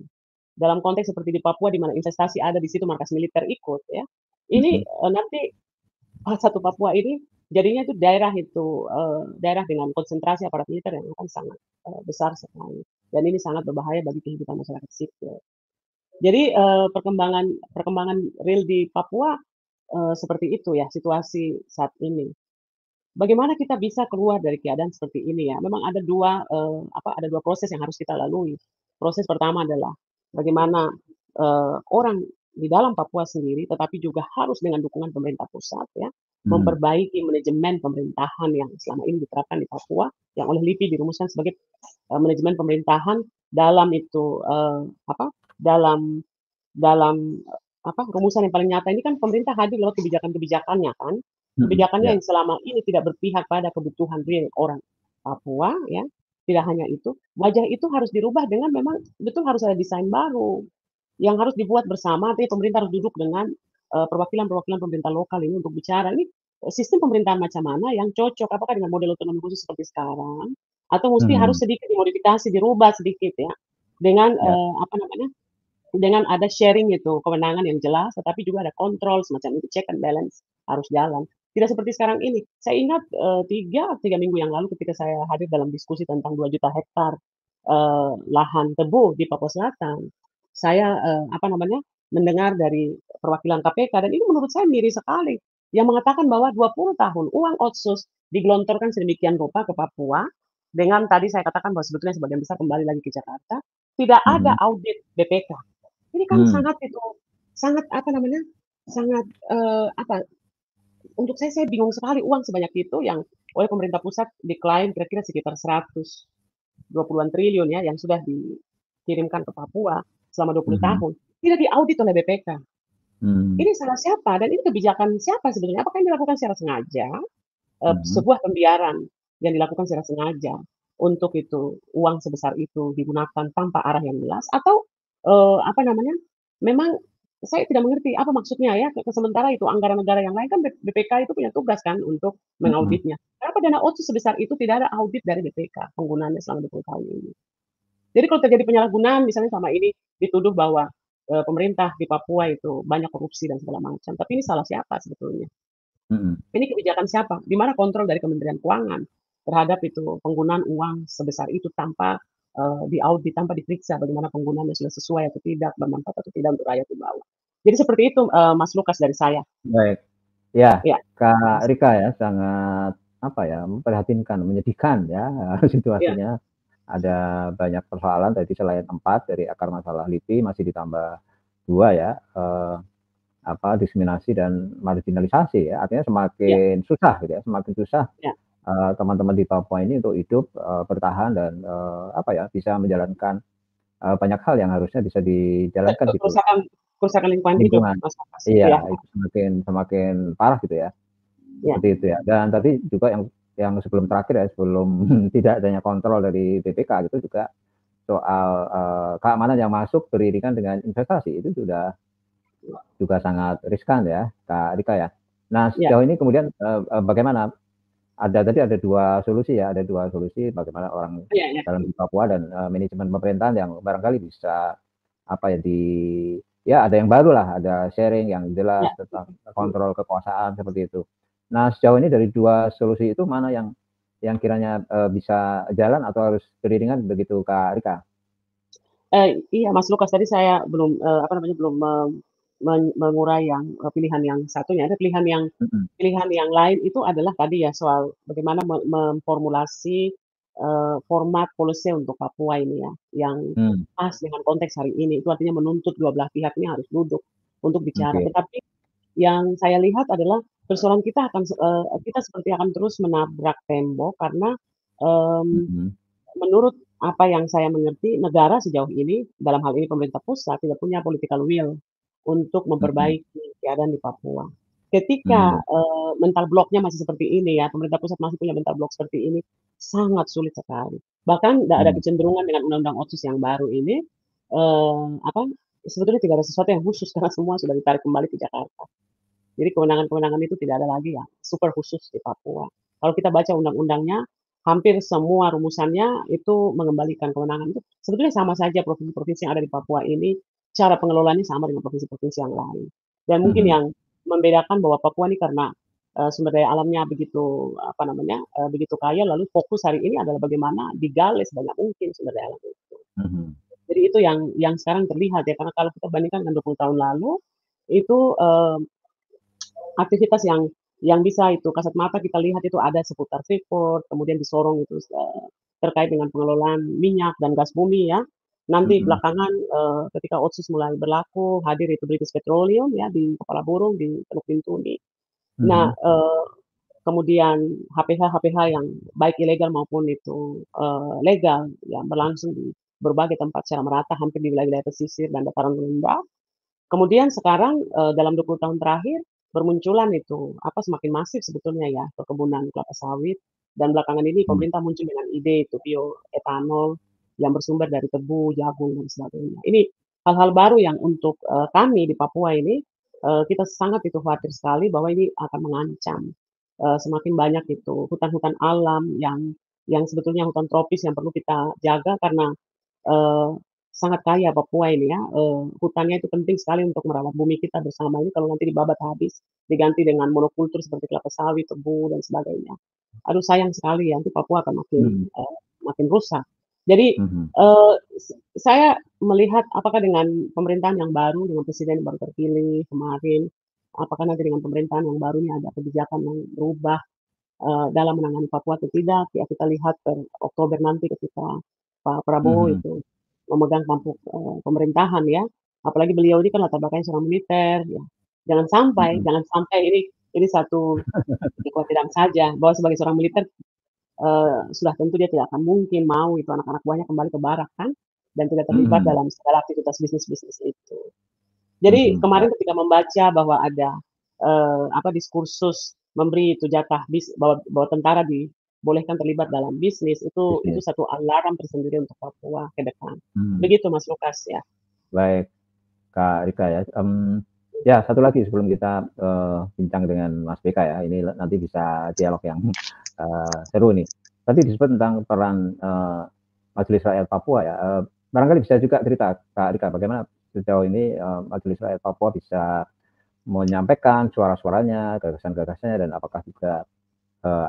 D: Dalam konteks seperti di Papua di mana investasi ada di situ, markas militer ikut ya. Ini, nanti satu Papua ini jadinya itu daerah dengan konsentrasi aparat militer yang akan sangat, besar sekali. Dan ini sangat berbahaya bagi kehidupan masyarakat sipil. Jadi, perkembangan real di Papua, seperti itu ya situasi saat ini. Bagaimana kita bisa keluar dari keadaan seperti ini ya? Memang ada ada 2 proses yang harus kita lalui. Proses pertama adalah bagaimana, orang di dalam Papua sendiri, tetapi juga harus dengan dukungan pemerintah pusat ya, memperbaiki manajemen pemerintahan yang selama ini diterapkan di Papua, yang oleh LIPI dirumuskan sebagai, manajemen pemerintahan dalam itu, dalam dalam, rumusan yang paling nyata ini kan pemerintah hadir lewat kebijakan-kebijakannya kan. Kebijakannya yang selama ini tidak berpihak pada kebutuhan real orang Papua ya. Tidak hanya itu, wajah itu harus dirubah dengan memang betul harus ada desain baru, yang harus dibuat bersama, artinya pemerintah harus duduk dengan, perwakilan-perwakilan pemerintah lokal ini untuk bicara, ini sistem pemerintahan macam mana yang cocok, apakah dengan model otonomi khusus seperti sekarang, atau mesti harus sedikit dimodifikasi, dirubah sedikit ya, dengan, dengan ada sharing itu, kewenangan yang jelas, tetapi juga ada kontrol semacam itu, check and balance harus jalan. Tidak seperti sekarang ini. Saya ingat, 3 minggu yang lalu ketika saya hadir dalam diskusi tentang 2 juta hektar, lahan tebu di Papua Selatan. Saya, mendengar dari perwakilan KPK dan ini menurut saya miris sekali, yang mengatakan bahwa 20 tahun uang otsus digelontorkan sedemikian rupa ke Papua, dengan tadi saya katakan bahwa sebetulnya sebagian besar kembali lagi ke Jakarta, tidak ada audit BPK. Ini kan sangat sangat, untuk saya bingung sekali uang sebanyak itu yang oleh pemerintah pusat diklaim kira-kira sekitar 120-an triliun ya, yang sudah dikirimkan ke Papua selama 20 tahun, tidak diaudit oleh BPK. Ini salah siapa? Dan ini kebijakan siapa sebetulnya? Apakah ini dilakukan secara sengaja? Sebuah pembiaran yang dilakukan secara sengaja untuk itu uang sebesar itu digunakan tanpa arah yang jelas atau memang saya tidak mengerti apa maksudnya ya. Sementara itu anggaran negara yang lain kan BPK itu punya tugas kan untuk mengauditnya. Kenapa dana otsus sebesar itu tidak ada audit dari BPK penggunaannya selama 20 tahun ini? Jadi kalau terjadi penyalahgunaan misalnya sama ini dituduh bahwa pemerintah di Papua itu banyak korupsi dan segala macam. Tapi ini salah siapa sebetulnya? Ini kebijakan siapa? Di mana kontrol dari Kementerian Keuangan terhadap itu penggunaan uang sebesar itu tanpa diaudit, tanpa diperiksa bagaimana penggunaannya sudah sesuai atau tidak, bermanfaat atau tidak untuk rakyat di bawah. Jadi seperti itu, Mas Lukas dari saya.
C: Baik. Ya, Kak Rika ya sangat memprihatinkan, menyedihkan ya situasinya. Ada banyak persoalan tadi selain 4 dari akar masalah LIPI masih ditambah 2 ya, diskriminasi dan marginalisasi ya. Artinya semakin susah gitu ya, semakin susah teman-teman di Papua ini untuk hidup, bertahan dan bisa menjalankan banyak hal yang harusnya bisa dijalankan gitu.
D: Kerusakan lingkungan hidup, Mas Lukas.
C: Iya, itu semakin parah gitu ya. Seperti itu ya. Dan tadi juga yang sebelum terakhir ya, sebelum tidak adanya kontrol dari BPK gitu juga soal keamanan yang masuk beriringan dengan investasi itu juga sangat riskan ya, Kak Rika ya. Nah, sejauh ini kemudian bagaimana? Tadi ada 2 solusi ya, ada 2 solusi bagaimana orang dalam di Papua dan manajemen pemerintahan yang barangkali bisa ada yang baru lah, ada sharing yang jelas tentang kontrol kekuasaan seperti itu. Nah, sejauh ini dari 2 solusi itu mana yang kiranya bisa jalan atau harus beriringan begitu, Kak Rika?
D: Iya, Mas Lukas, tadi saya belum mengurai yang pilihan yang satunya. Ada pilihan yang lain itu adalah tadi ya soal bagaimana memformulasi format policy untuk Papua ini ya, yang pas dengan konteks hari ini. Itu artinya menuntut dua belah pihak ini harus duduk untuk bicara. Tetapi yang saya lihat adalah persoalan kita kita seperti akan terus menabrak tembok karena menurut apa yang saya mengerti, negara sejauh ini, dalam hal ini pemerintah pusat, tidak punya political will untuk memperbaiki keadaan di Papua. Ketika mental block-nya masih seperti ini ya, pemerintah pusat masih punya mental block seperti ini, sangat sulit sekali. Bahkan ada kecenderungan dengan undang-undang OTSIS yang baru ini, sebetulnya tidak ada sesuatu yang khusus karena semua sudah ditarik kembali ke Jakarta. Jadi kewenangan-kewenangan itu tidak ada lagi yang super khusus di Papua. Kalau kita baca undang-undangnya, hampir semua rumusannya itu mengembalikan kewenangan itu. Sebetulnya sama saja provinsi-provinsi yang ada di Papua ini, cara pengelolaannya sama dengan provinsi-provinsi yang lain. Dan mungkin yang membedakan bahwa Papua ini karena sumber daya alamnya begitu begitu kaya, lalu fokus hari ini adalah bagaimana digali sebanyak mungkin sumber daya alam itu. Jadi itu yang sekarang terlihat ya, karena kalau kita bandingkan dengan 20 tahun lalu, itu aktivitas yang bisa itu kasat mata kita lihat itu ada seputar Freeport, kemudian di Sorong itu terkait dengan pengelolaan minyak dan gas bumi ya. Nanti belakangan ketika OTSIS mulai berlaku, hadir itu British Petroleum ya di Kepala Burung di Teluk Bintuni. Nah, kemudian HPH yang baik ilegal maupun itu legal yang berlangsung di berbagai tempat secara merata hampir di wilayah-wilayah pesisir dan dataran rendah. Kemudian sekarang dalam 20 tahun terakhir bermunculan itu semakin masif sebetulnya ya perkebunan kelapa sawit, dan belakangan ini pemerintah muncul dengan ide itu bioetanol yang bersumber dari tebu, jagung dan sebagainya. Ini hal-hal baru yang untuk kami di Papua ini kita sangat itu khawatir sekali bahwa ini akan mengancam semakin banyak itu hutan-hutan alam yang sebetulnya hutan tropis yang perlu kita jaga karena sangat kaya Papua ini ya, hutannya itu penting sekali untuk merawat bumi kita bersama ini. Kalau nanti dibabat habis, diganti dengan monokultur seperti kelapa sawit, tebu dan sebagainya. Aduh sayang sekali ya, nanti Papua akan makin rusak. Jadi saya melihat apakah dengan pemerintahan yang baru, dengan presiden yang baru terpilih kemarin, apakah nanti dengan pemerintahan yang baru ini ada kebijakan yang berubah dalam menangani Papua atau tidak? Ya kita lihat per Oktober nanti ketika Pak Prabowo itu memegang tampuk pemerintahan ya, apalagi beliau ini kan latar belakangnya seorang militer ya. Jangan sampai ini satu kekhawatiran saja bahwa sebagai seorang militer sudah tentu dia tidak akan mungkin mau itu anak-anak buahnya kembali ke barak kan, dan tidak terlibat dalam segala aktivitas bisnis itu. Jadi kemarin ketika membaca bahwa ada diskursus memberi itu jatah bahwa tentara bolehkan terlibat dalam bisnis itu satu alarm tersendiri untuk Papua ke depan. Begitu Mas Lukas ya.
C: Baik Kak Rika ya. Ya satu lagi sebelum kita bincang dengan Mas BK ya, ini nanti bisa dialog yang seru nih. Tadi disebut tentang peran Majelis Rakyat Papua ya. Barangkali bisa juga cerita Kak Rika bagaimana sejauh ini Majelis Rakyat Papua bisa menyampaikan suara-suaranya, gagasan-gagasannya, dan apakah juga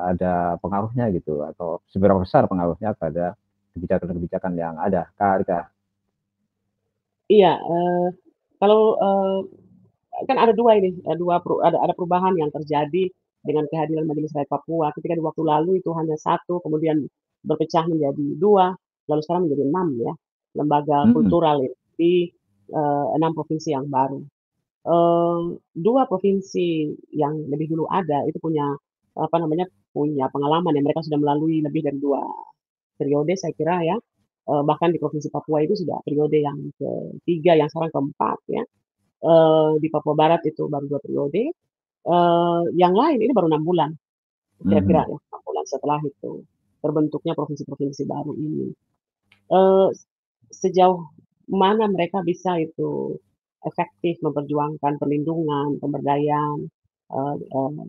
C: ada pengaruhnya gitu atau seberapa besar pengaruhnya pada kebijakan-kebijakan yang ada, Kak Rika?
D: Iya, kalau kan ada dua ini, ada perubahan yang terjadi dengan kehadiran Majelis Rakyat Papua. Ketika di waktu lalu itu hanya satu, kemudian berpecah menjadi dua, lalu sekarang menjadi 6 ya lembaga kultural di 6 provinsi yang baru. 2 provinsi yang lebih dulu ada itu punya punya pengalaman ya, mereka sudah melalui lebih dari 2 periode saya kira ya. Bahkan di Provinsi Papua itu sudah periode yang ketiga, yang sekarang keempat ya. Di Papua Barat itu baru 2 periode. Yang lain ini baru 6 bulan. Kira-kira ya, 6 bulan setelah itu terbentuknya provinsi-provinsi baru ini. Sejauh mana mereka bisa itu efektif memperjuangkan perlindungan, pemberdayaan,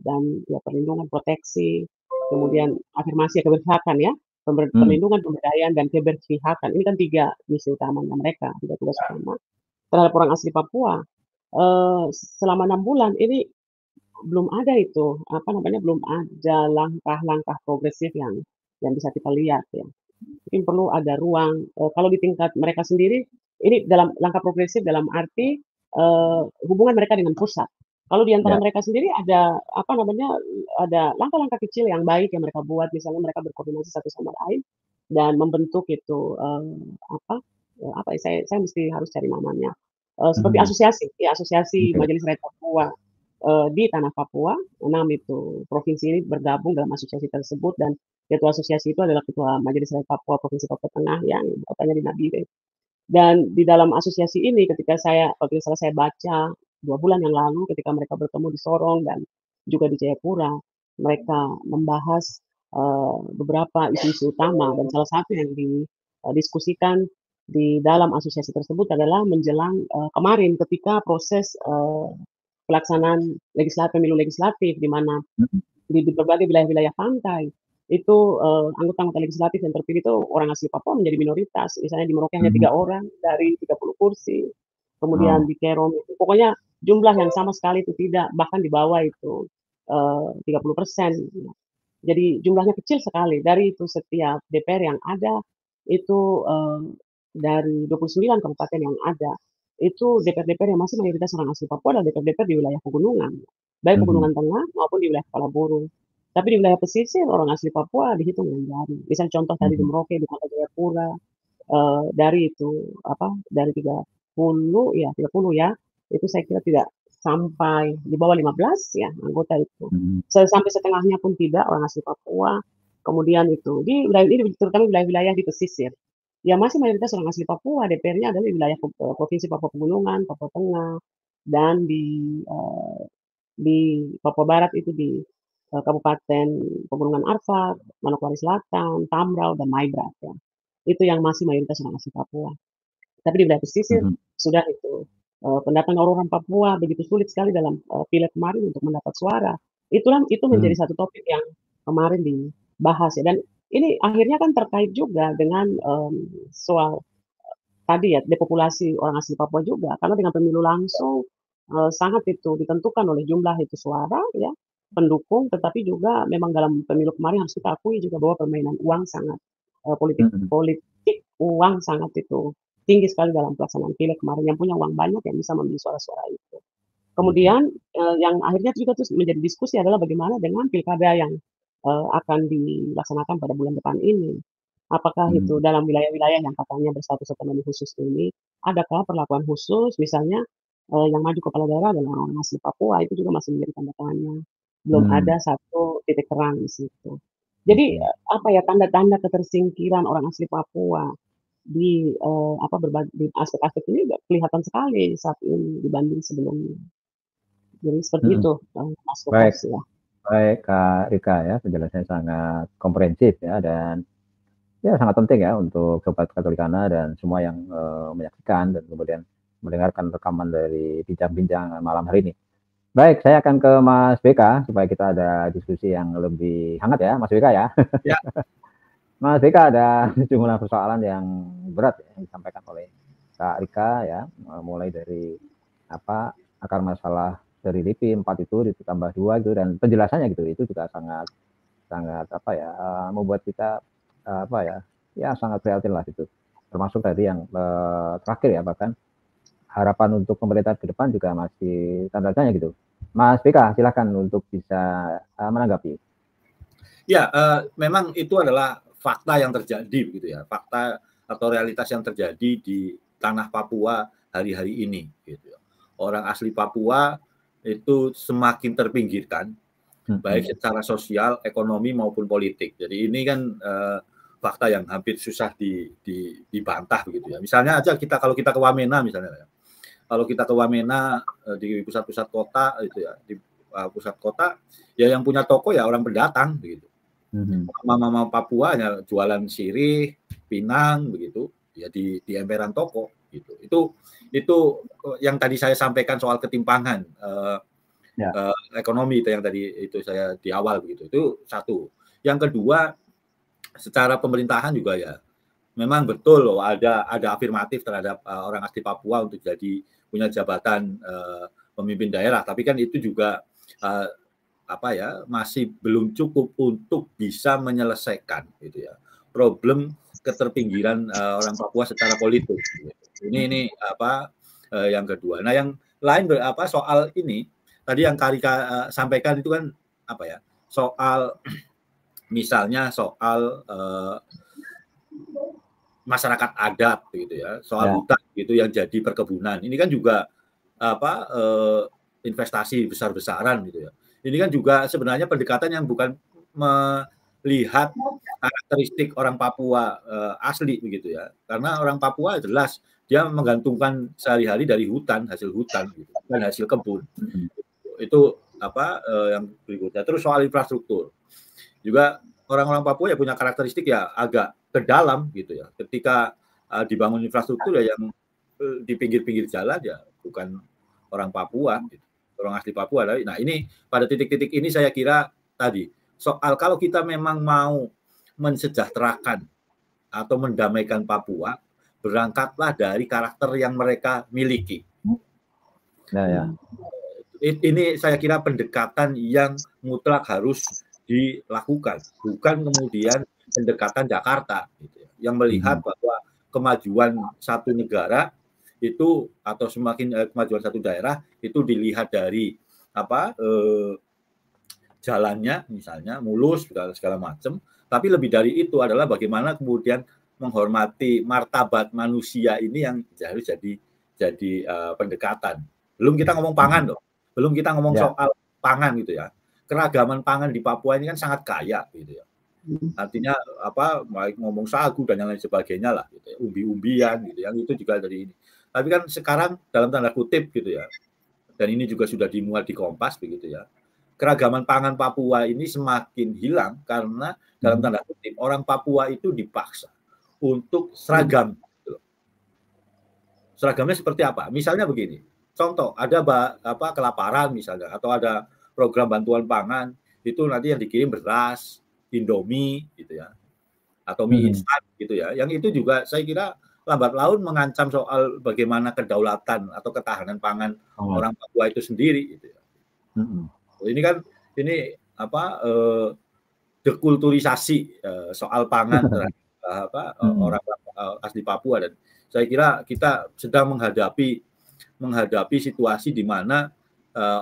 D: dan ya perlindungan, proteksi, kemudian afirmasi keberpihakan ya, perlindungan, pemberdayaan dan keberpihakan. Ini kan 3 misi utamanya mereka, 3 tugas utama terhadap orang asli Papua. Selama 6 bulan ini belum ada itu belum ada langkah-langkah progresif yang bisa kita lihat ya. Mungkin perlu ada ruang kalau di tingkat mereka sendiri ini dalam langkah progresif dalam arti hubungan mereka dengan pusat. Kalau di antara
C: Ya.
D: mereka sendiri ada apa namanya, ada langkah-langkah kecil yang baik yang mereka buat, misalnya mereka berkoordinasi satu sama lain dan membentuk itu, apa ya, saya mesti harus cari namanya, seperti asosiasi, ya asosiasi
C: Oke.
D: Majelis Rakyat Papua, di tanah Papua, 6 itu provinsi ini bergabung dalam asosiasi tersebut dan ketua asosiasi itu adalah Ketua Majelis Rakyat Papua Provinsi Papua Tengah yang kotanya di Nabire. Dan di dalam asosiasi ini ketika kalau tidak salah saya baca 2 bulan yang lalu ketika mereka bertemu di Sorong dan juga di Jayapura, mereka membahas, beberapa isu-isu utama dan salah satu yang didiskusikan di dalam asosiasi tersebut adalah menjelang, kemarin ketika proses, pelaksanaan pemilu legislatif di mana di berbagai wilayah-wilayah pantai, itu, anggota-anggota legislatif yang terpilih itu orang asli Papua menjadi minoritas. Misalnya di Merauke hanya 3 orang dari 30 kursi, kemudian
C: Oh.
D: di Kerom pokoknya jumlah yang sama sekali itu tidak, bahkan di bawah itu, 30%. Jadi jumlahnya kecil sekali, dari itu setiap DPR yang ada, itu, dari 29 kabupaten yang ada, itu DPR-DPR yang masih mayoritas orang asli Papua adalah DPR-DPR di wilayah pegunungan, baik pegunungan tengah maupun di wilayah Kepala Burung. Tapi di wilayah pesisir orang asli Papua dihitung dengan jari. Misal contoh tadi di Merauke, di Kota Jayapura, dari itu dari 30 ya, itu saya kira tidak sampai di bawah 15 ya anggota itu. Sampai setengahnya pun tidak orang asli Papua. Kemudian itu di wilayah ini terutama wilayah-wilayah di pesisir. Ya masih mayoritas orang asli Papua, DPR-nya adalah di wilayah Provinsi Papua Pegunungan, Papua Tengah, dan di Papua Barat itu di Kabupaten Pegunungan Arfak, Manokwari Selatan, Tambrau, dan Maibrat ya. Itu yang masih mayoritas orang asli Papua. Tapi di wilayah pesisir sudah itu pendataan orang Papua begitu sulit sekali dalam pileg kemarin untuk mendapat suara. Itu menjadi satu topik yang kemarin dibahas ya. Dan ini akhirnya kan terkait juga dengan soal tadi ya depopulasi orang asli Papua juga karena dengan pemilu langsung sangat itu ditentukan oleh jumlah itu suara ya pendukung, tetapi juga memang dalam pemilu kemarin harus kita akui juga bahwa permainan uang sangat politik uang sangat itu tinggi sekali dalam pelaksanaan pileg kemarin. Yang punya uang banyak yang bisa membeli suara-suara itu. Kemudian yang akhirnya juga terus menjadi diskusi adalah bagaimana dengan pilkada yang akan dilaksanakan pada bulan depan ini. Apakah itu dalam wilayah-wilayah yang katanya berstatus otonomi khusus ini, adakah perlakuan khusus, misalnya yang maju kepala daerah adalah orang asli Papua, itu juga masih menjadi tanda tanya. Belum ada satu titik terang di situ. Jadi tanda-tanda ketersingkiran orang asli Papua di di aspek-aspek ini kelihatan sekali saat ini dibanding sebelumnya. Jadi seperti itu Mas
C: Baik.
D: ya.
C: Baik Kak Rika ya, penjelasannya sangat komprehensif ya dan ya sangat penting ya untuk Sobat Katolikana dan semua yang menyaksikan dan kemudian mendengarkan rekaman dari bincang-bincang malam hari ini. Baik, saya akan ke Mas BK supaya kita ada diskusi yang lebih hangat ya, Mas BK ya.
A: Ya.
C: Mas BK ada sejumlah persoalan yang berat ya, yang disampaikan oleh Kak Rika ya, mulai dari akar masalah dari DP 4 itu ditambah 2 gitu dan penjelasannya gitu itu juga sangat membuat kita sangat prihatin lah gitu. Termasuk tadi yang terakhir ya, bahkan harapan untuk pemerintahan ke depan juga masih tanda tanya gitu. Mas BK, silakan untuk bisa menanggapi.
A: Ya, memang itu adalah fakta yang terjadi begitu ya, fakta atau realitas yang terjadi di tanah Papua hari-hari ini gitu ya. Orang asli Papua itu semakin terpinggirkan baik secara sosial, ekonomi maupun politik. Jadi ini kan fakta yang hampir susah dibantah begitu ya. Misalnya aja kalau kita ke Wamena misalnya, kalau kita ke Wamena di pusat-pusat kota itu ya, di pusat kota ya yang punya toko ya orang pendatang begitu. Mama Papua ya jualan sirih, pinang begitu ya di emperan toko gitu. Itu yang tadi saya sampaikan soal ketimpangan ekonomi itu yang tadi itu saya di awal begitu. Itu satu. Yang kedua, secara pemerintahan juga ya memang betul loh ada afirmatif terhadap orang asli Papua untuk punya jabatan pemimpin daerah, tapi kan itu juga masih belum cukup untuk bisa menyelesaikan gitu ya problem keterpinggiran orang Papua secara politik. Gitu. Ini Yang kedua. Nah, yang lain soal ini tadi yang Karika sampaikan itu kan apa ya? Soal misalnya soal masyarakat adat gitu ya, soal hutan gitu yang jadi perkebunan. Ini kan juga investasi besar-besaran gitu ya. Ini kan juga sebenarnya pendekatan yang bukan melihat karakteristik orang Papua asli begitu ya. Karena orang Papua jelas dia menggantungkan sehari-hari dari hutan, hasil hutan gitu, dan hasil kebun. Itu yang berikutnya. Terus soal infrastruktur. Juga orang-orang Papua ya punya karakteristik ya agak ke dalam gitu ya. Ketika dibangun infrastruktur ya yang di pinggir-pinggir jalan ya bukan orang Papua gitu. Orang asli Papua. Nah, ini pada titik-titik ini saya kira tadi soal kalau kita memang mau mensejahterakan atau mendamaikan Papua, berangkatlah dari karakter yang mereka miliki.
C: Nah, ya.
A: Ini saya kira pendekatan yang mutlak harus dilakukan, bukan kemudian pendekatan Jakarta gitu ya, yang melihat bahwa kemajuan satu negara itu atau semakin kemajuan satu daerah itu dilihat dari jalannya misalnya mulus segala macam, tapi lebih dari itu adalah bagaimana kemudian menghormati martabat manusia ini yang harus jadi pendekatan. Belum kita ngomong pangan loh, belum kita ngomong soal pangan gitu ya. Keragaman pangan di Papua ini kan sangat kaya gitu ya. Artinya ngomong sagu dan yang lain sebagainya lah gitu ya, umbi-umbian gitu yang itu juga dari ini. Tapi kan sekarang dalam tanda kutip gitu ya. Dan ini juga sudah dimuat di Kompas begitu ya. Keragaman pangan Papua ini semakin hilang karena dalam tanda kutip orang Papua itu dipaksa untuk seragam. Gitu. Seragamnya seperti apa? Misalnya begini. Contoh, ada kelaparan misalnya atau ada program bantuan pangan itu nanti yang dikirim beras, Indomie gitu ya. Atau mie instan gitu ya. Yang itu juga saya kira lambat laun mengancam soal bagaimana kedaulatan atau ketahanan pangan orang Papua itu sendiri gitu ya. Ini kan dekulturisasi soal pangan terhadap orang asli Papua, dan saya kira kita sedang menghadapi situasi di mana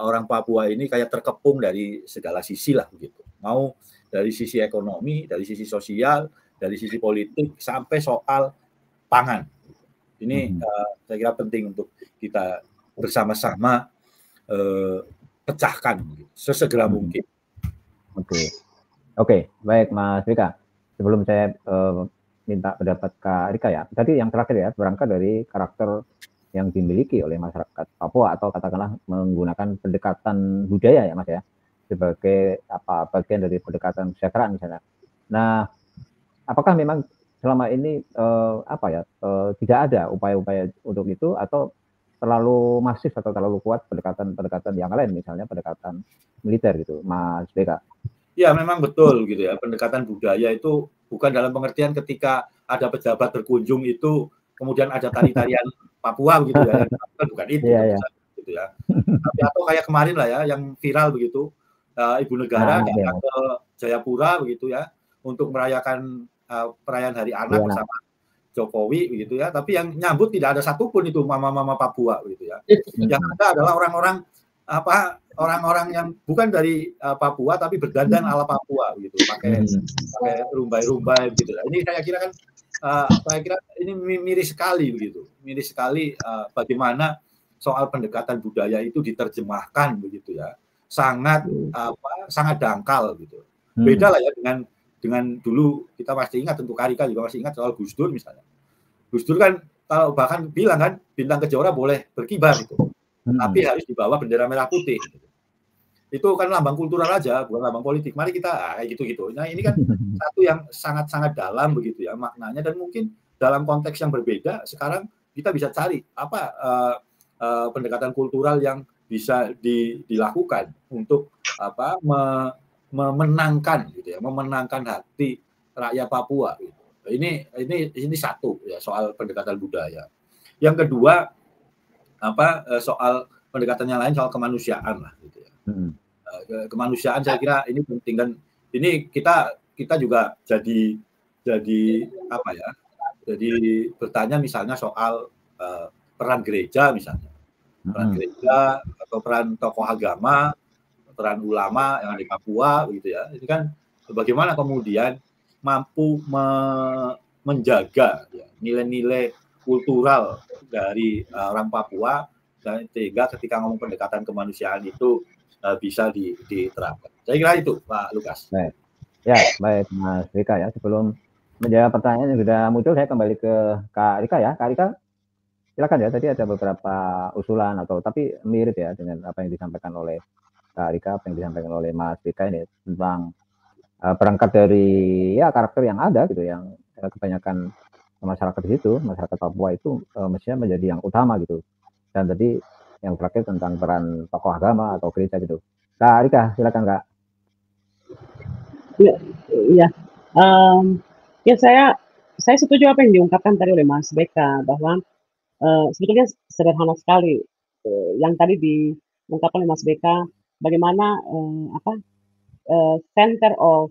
A: orang Papua ini kayak terkepung dari segala sisi lah begitu. Mau dari sisi ekonomi, dari sisi sosial, dari sisi politik sampai soal pangan. Ini saya kira penting untuk kita bersama-sama pecahkan sesegera mungkin.
C: Oke, baik Mas Rika. Sebelum saya minta pendapat Kak Rika ya, tadi yang terakhir ya, berangkat dari karakter yang dimiliki oleh masyarakat Papua atau katakanlah menggunakan pendekatan budaya ya Mas ya, sebagai bagian dari pendekatan kesejahteraan misalnya. Nah, apakah memang selama ini tidak ada upaya-upaya untuk itu atau terlalu masif atau terlalu kuat pendekatan yang lain, misalnya pendekatan militer gitu, Mas Beka?
A: Ya, memang betul gitu ya. Pendekatan budaya itu bukan dalam pengertian ketika ada pejabat berkunjung itu kemudian ada tari-tarian Papua gitu ya. Bukan itu gitu ya. Tapi atau kayak kemarin lah ya yang viral begitu, Ibu Negara datang ke Jayapura begitu ya untuk merayakan perayaan Hari Anak bersama Jokowi begitu ya, tapi yang nyambut tidak ada satupun itu mama-mama Papua gitu ya. Yang ada adalah orang-orang yang bukan dari Papua tapi berdandan ala Papua gitu, pakai rumbai-rumbai gitu. Ini saya kira kan ini miris sekali begitu. Miris sekali bagaimana soal pendekatan budaya itu diterjemahkan begitu ya. Sangat dangkal gitu. Beda lah ya dengan dulu, kita pasti ingat, tentu Karika juga masih ingat soal Gus Dur misalnya. Gus Dur kan kalau bahkan bilang kan bintang kejora boleh berkibar itu, tapi harus dibawa bendera merah putih. Itu kan lambang kultural aja, bukan lambang politik. Mari kita gitu-gitu. Nah ini kan satu yang sangat-sangat dalam begitu ya maknanya, dan mungkin dalam konteks yang berbeda sekarang kita bisa cari pendekatan kultural yang bisa dilakukan untuk memenangkan gitu ya, memenangkan hati rakyat Papua gitu. Ini satu ya soal pendekatan budaya. Yang kedua soal pendekatan yang lain soal kemanusiaan lah gitu ya. Kemanusiaan saya kira ini penting, dan ini kita juga jadi bertanya misalnya soal peran gereja misalnya, peran gereja atau peran tokoh agama, peran ulama yang ada di Papua gitu ya. Ini kan bagaimana kemudian mampu menjaga ya, nilai-nilai kultural dari orang Papua, dan sehingga ketika ngomong pendekatan kemanusiaan itu bisa diterapkan. Saya kira itu, Pak Lukas.
C: Baik. Ya, baik Mas Rika ya. Sebelum menjawab pertanyaan yang sudah muncul, saya kembali ke Kak Rika ya. Kak Rika, silakan ya. Tadi ada beberapa usulan tapi mirip ya dengan apa yang disampaikan oleh Kak Rika, apa yang disampaikan oleh Mas Rika ini tentang berangkat dari ya karakter yang ada gitu, yang kebanyakan masyarakat di situ, masyarakat Papua itu mestinya menjadi yang utama gitu. Dan tadi yang terakhir tentang peran tokoh agama atau gereja gitu. Kak Rika, silakan Kak.
D: Ya, ya saya setuju apa yang diungkapkan tadi oleh Mas Beka, bahwa sebetulnya sederhana sekali yang tadi diungkapkan oleh Mas Beka, bagaimana center of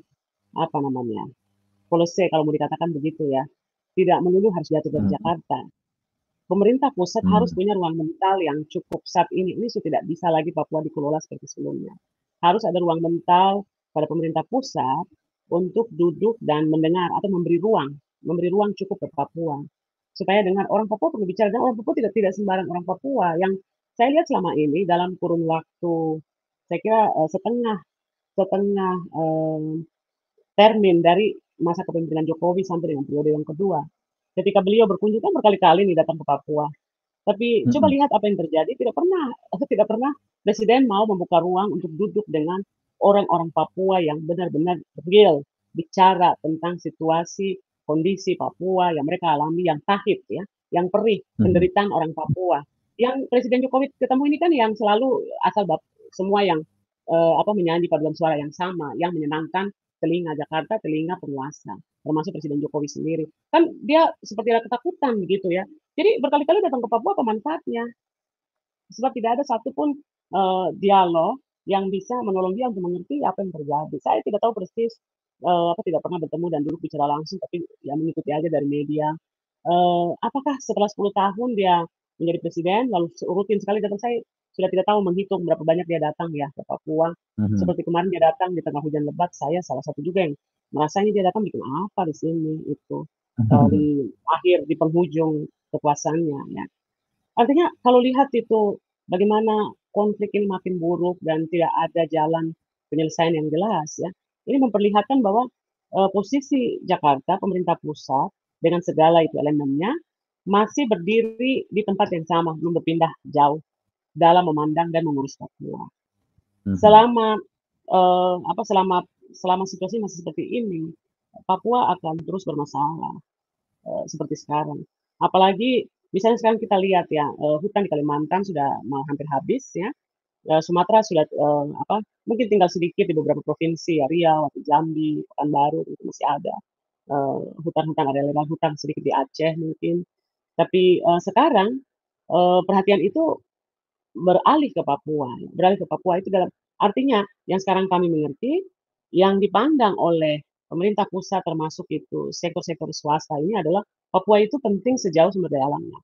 D: policy kalau mau dikatakan begitu ya, tidak melulu harus jatuh dari Jakarta. Pemerintah pusat harus punya ruang mental yang cukup saat ini. Ini sudah tidak bisa lagi Papua dikelola seperti sebelumnya. Harus ada ruang mental pada pemerintah pusat untuk duduk dan mendengar atau memberi ruang cukup ke Papua, supaya dengan orang Papua perlu bicara, dan orang Papua tidak sembarang orang Papua. Yang saya lihat selama ini dalam kurun waktu, saya kira setengah termin dari masa kepemimpinan Jokowi sampai dengan periode yang kedua, ketika beliau berkunjung kan berkali-kali nih datang ke Papua. Tapi coba lihat apa yang terjadi, tidak pernah presiden mau membuka ruang untuk duduk dengan orang-orang Papua yang benar-benar real, bicara tentang situasi, kondisi Papua yang mereka alami, yang pahit ya, yang perih, penderitaan orang Papua. Yang Presiden Jokowi ketemu ini kan yang selalu asal semua yang menyanyi paduan suara yang sama, yang menyenangkan telinga Jakarta, telinga penguasa, termasuk Presiden Jokowi sendiri. Kan dia seperti ada ketakutan begitu ya. Jadi berkali-kali datang ke Papua, apa manfaatnya? Sebab tidak ada satupun dialog yang bisa menolong dia untuk mengerti apa yang terjadi. Saya tidak tahu persis, tidak pernah bertemu dan duduk bicara langsung, tapi ya mengikuti aja dari media. Apakah setelah 10 tahun dia menjadi presiden, lalu rutin sekali datang? Saya sudah tidak tahu menghitung berapa banyak dia datang ya ke Papua. Seperti kemarin dia datang di tengah hujan lebat, saya salah satu juga yang merasanya dia datang bikin apa di sini itu. Di penghujung kekuasaannya ya. Artinya kalau lihat itu bagaimana konflik ini makin buruk dan tidak ada jalan penyelesaian yang jelas ya. Ini memperlihatkan bahwa posisi Jakarta, pemerintah pusat dengan segala itu elemennya masih berdiri di tempat yang sama, belum berpindah jauh dalam memandang dan mengurus Papua. Selama situasi masih seperti ini, Papua akan terus bermasalah seperti sekarang. Apalagi misalnya sekarang kita lihat ya, hutan di Kalimantan sudah mau hampir habis ya. Sumatera sudah mungkin tinggal sedikit di beberapa provinsi ya, Riau atau Jambi, Pekanbaru itu masih ada hutan-hutan, ada level hutan sedikit di Aceh mungkin. Tapi sekarang perhatian itu beralih ke Papua. Beralih ke Papua itu dalam artinya yang sekarang kami mengerti, yang dipandang oleh pemerintah pusat termasuk itu sektor-sektor swasta ini adalah Papua itu penting sejauh sumber daya alamnya.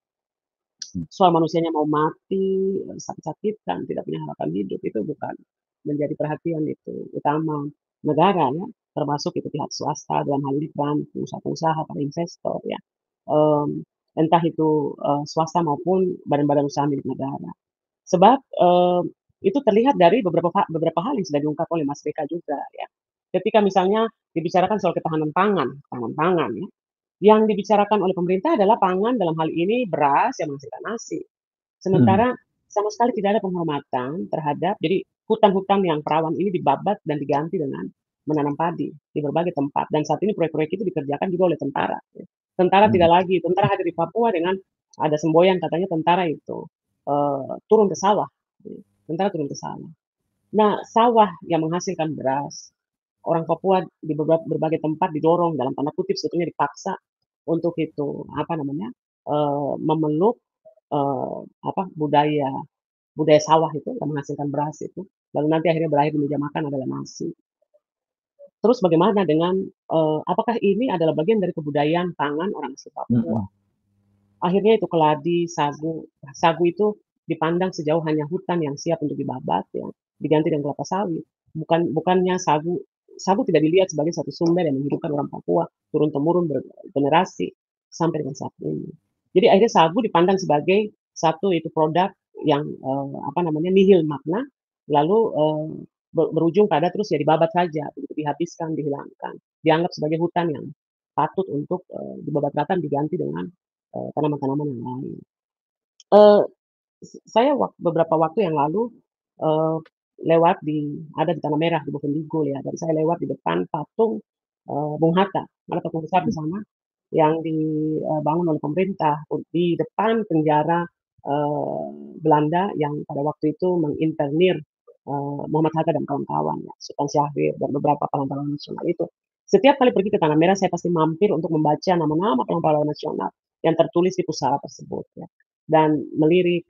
D: Soal manusianya mau mati, sakit-sakitan, tidak punya harapan hidup, itu bukan menjadi perhatian itu utama negara ya, termasuk itu pihak swasta dalam hal ini peran pengusaha-pengusaha, para investor ya, entah itu swasta maupun badan-badan usaha milik negara. Sebab itu terlihat dari beberapa hal yang sudah diungkap oleh Mas Beka juga ya. Ketika misalnya dibicarakan soal ketahanan pangan ya, yang dibicarakan oleh pemerintah adalah pangan dalam hal ini beras yang menghasilkan nasi. Sementara sama sekali tidak ada penghormatan terhadap, jadi hutan-hutan yang perawan ini dibabat dan diganti dengan menanam padi di berbagai tempat. Dan saat ini proyek-proyek itu dikerjakan juga oleh tentara. Tentara tidak lagi, tentara hadir di Papua dengan ada semboyan katanya tentara itu turun ke sawah. Tentara turun ke sawah. Nah, sawah yang menghasilkan beras, orang Papua di berbagai tempat didorong dalam tanda kutip sebetulnya dipaksa untuk itu memeluk budaya sawah itu yang menghasilkan beras itu, lalu nanti akhirnya berakhir di meja makan adalah nasi. Terus bagaimana dengan apakah ini adalah bagian dari kebudayaan pangan orang asli Papua? akhirnya itu keladi, sagu. Sagu itu dipandang sejauh hanya hutan yang siap untuk dibabat ya, diganti dengan kelapa sawit. Bukannya sagu tidak dilihat sebagai satu sumber yang menghidupkan orang Papua turun temurun bergenerasi sampai dengan saat ini. Jadi akhirnya sagu dipandang sebagai satu itu produk yang nihil makna, lalu berujung pada terus ya dibabat saja, dihabiskan, dihilangkan, dianggap sebagai hutan yang patut untuk dibabat rata diganti dengan tanaman-tanaman yang lain. Saya beberapa waktu yang lalu lewat ada di Tanah Merah di Bovendigul ya, dan saya lewat di depan patung Bung Hatta, ada patung besar di sana yang dibangun oleh pemerintah di depan penjara Belanda yang pada waktu itu menginternir Muhammad Hatta dan kawan-kawan ya, Sultan Syahrir dan beberapa pahlawan nasional itu. Setiap kali pergi ke Tanah Merah saya pasti mampir untuk membaca nama-nama pahlawan nasional yang tertulis di pusara tersebut ya. Dan melirik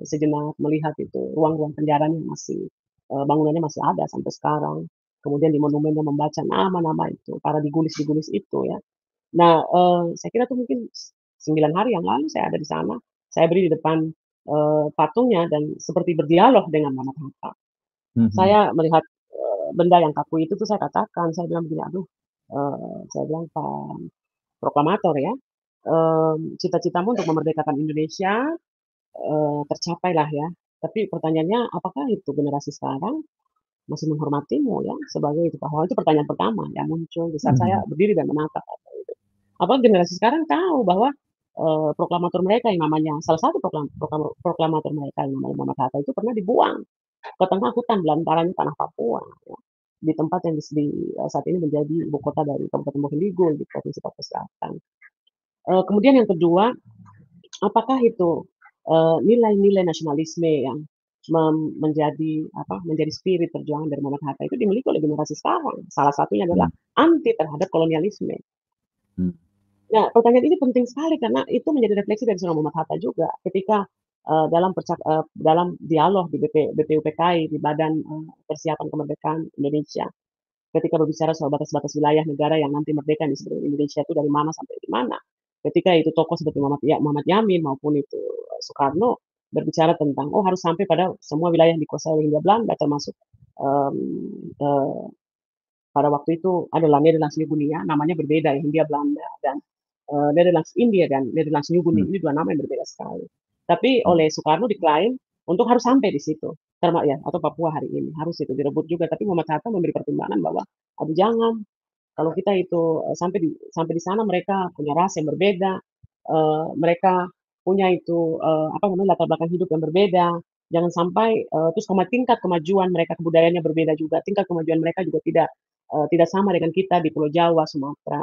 D: sejenak melihat itu ruang-ruang penjaranya masih bangunannya masih ada sampai sekarang. Kemudian di monumennya membaca nama-nama itu, para digulis-digulis itu ya. Nah, saya kira tuh mungkin 9 hari yang lalu saya ada di sana. Saya berdiri di depan patungnya dan seperti berdialog dengan Muhammad Hatta. Saya melihat benda yang kaku itu tuh saya katakan, saya bilang begini, aduh, saya bilang Pak Proklamator ya, cita-citamu untuk memerdekakan Indonesia tercapailah ya. Tapi pertanyaannya, apakah itu generasi sekarang masih menghormatimu ya sebagai itu pahlawan? Itu pertanyaan pertama yang muncul di saat saya berdiri dan menatap. Apa generasi sekarang tahu bahwa proklamator mereka yang namanya salah satu proklamator mereka yang namanya Muhammad Hatta itu pernah dibuang ke tengah hutan belantaranya tanah Papua ya, di tempat yang saat ini menjadi ibu kota dari Kabupaten Bovendigul di Provinsi Papua Selatan. Kemudian yang kedua, apakah itu nilai-nilai nasionalisme yang menjadi spirit perjuangan dari Muhammad Hatta itu dimiliki oleh generasi sekarang. Salah satunya adalah anti terhadap kolonialisme. Nah, pertanyaan ini penting sekali karena itu menjadi refleksi dari seorang Muhammad Hatta juga ketika dalam dialog di BPUPKI di Badan Persiapan Kemerdekaan Indonesia, ketika berbicara soal batas-batas wilayah negara yang nanti merdeka di seluruh Indonesia itu dari mana sampai di mana. Ketika itu tokoh seperti Muhammad Yamin maupun itu Soekarno berbicara tentang harus sampai pada semua wilayah yang dikuasai oleh Hindia Belanda termasuk pada waktu itu adalah Nederlands New Guinea, namanya berbeda ya, Hindia Belanda dan Nederlands India dan Nederlands New Guinea ini dua nama yang berbeda sekali. Tapi oleh Soekarno diklaim untuk harus sampai di situ, atau Papua hari ini harus itu direbut juga. Tapi Muhammad Hatta memberi pertimbangan bahwa, aduh jangan, kalau kita itu sampai di sana mereka punya ras yang berbeda, mereka punya itu latar belakang hidup yang berbeda. Jangan sampai terus tingkat kemajuan mereka kebudayaannya berbeda juga, tingkat kemajuan mereka juga tidak sama dengan kita di Pulau Jawa, Sumatera,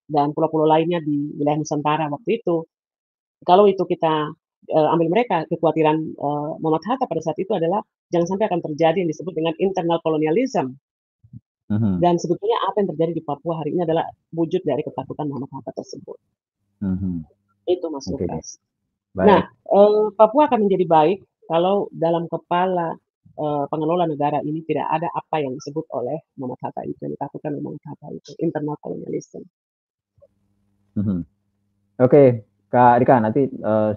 D: dan pulau-pulau lainnya di wilayah Nusantara waktu itu. Kalau itu kita ambil mereka, kekhawatiran Muhammad Hatta pada saat itu adalah jangan sampai akan terjadi yang disebut dengan internal colonialism. Dan sebetulnya apa yang terjadi di Papua hari ini adalah wujud dari ketakutan Muhammad Hatta tersebut. Itu Mas Lukas. Nah, Papua akan menjadi baik kalau dalam kepala pengelola negara ini tidak ada apa yang disebut oleh Muhammad Hatta itu, yang ditakutkan oleh Muhammad Hatta itu, internal colonialism.
C: Oke, Kak Rika, nanti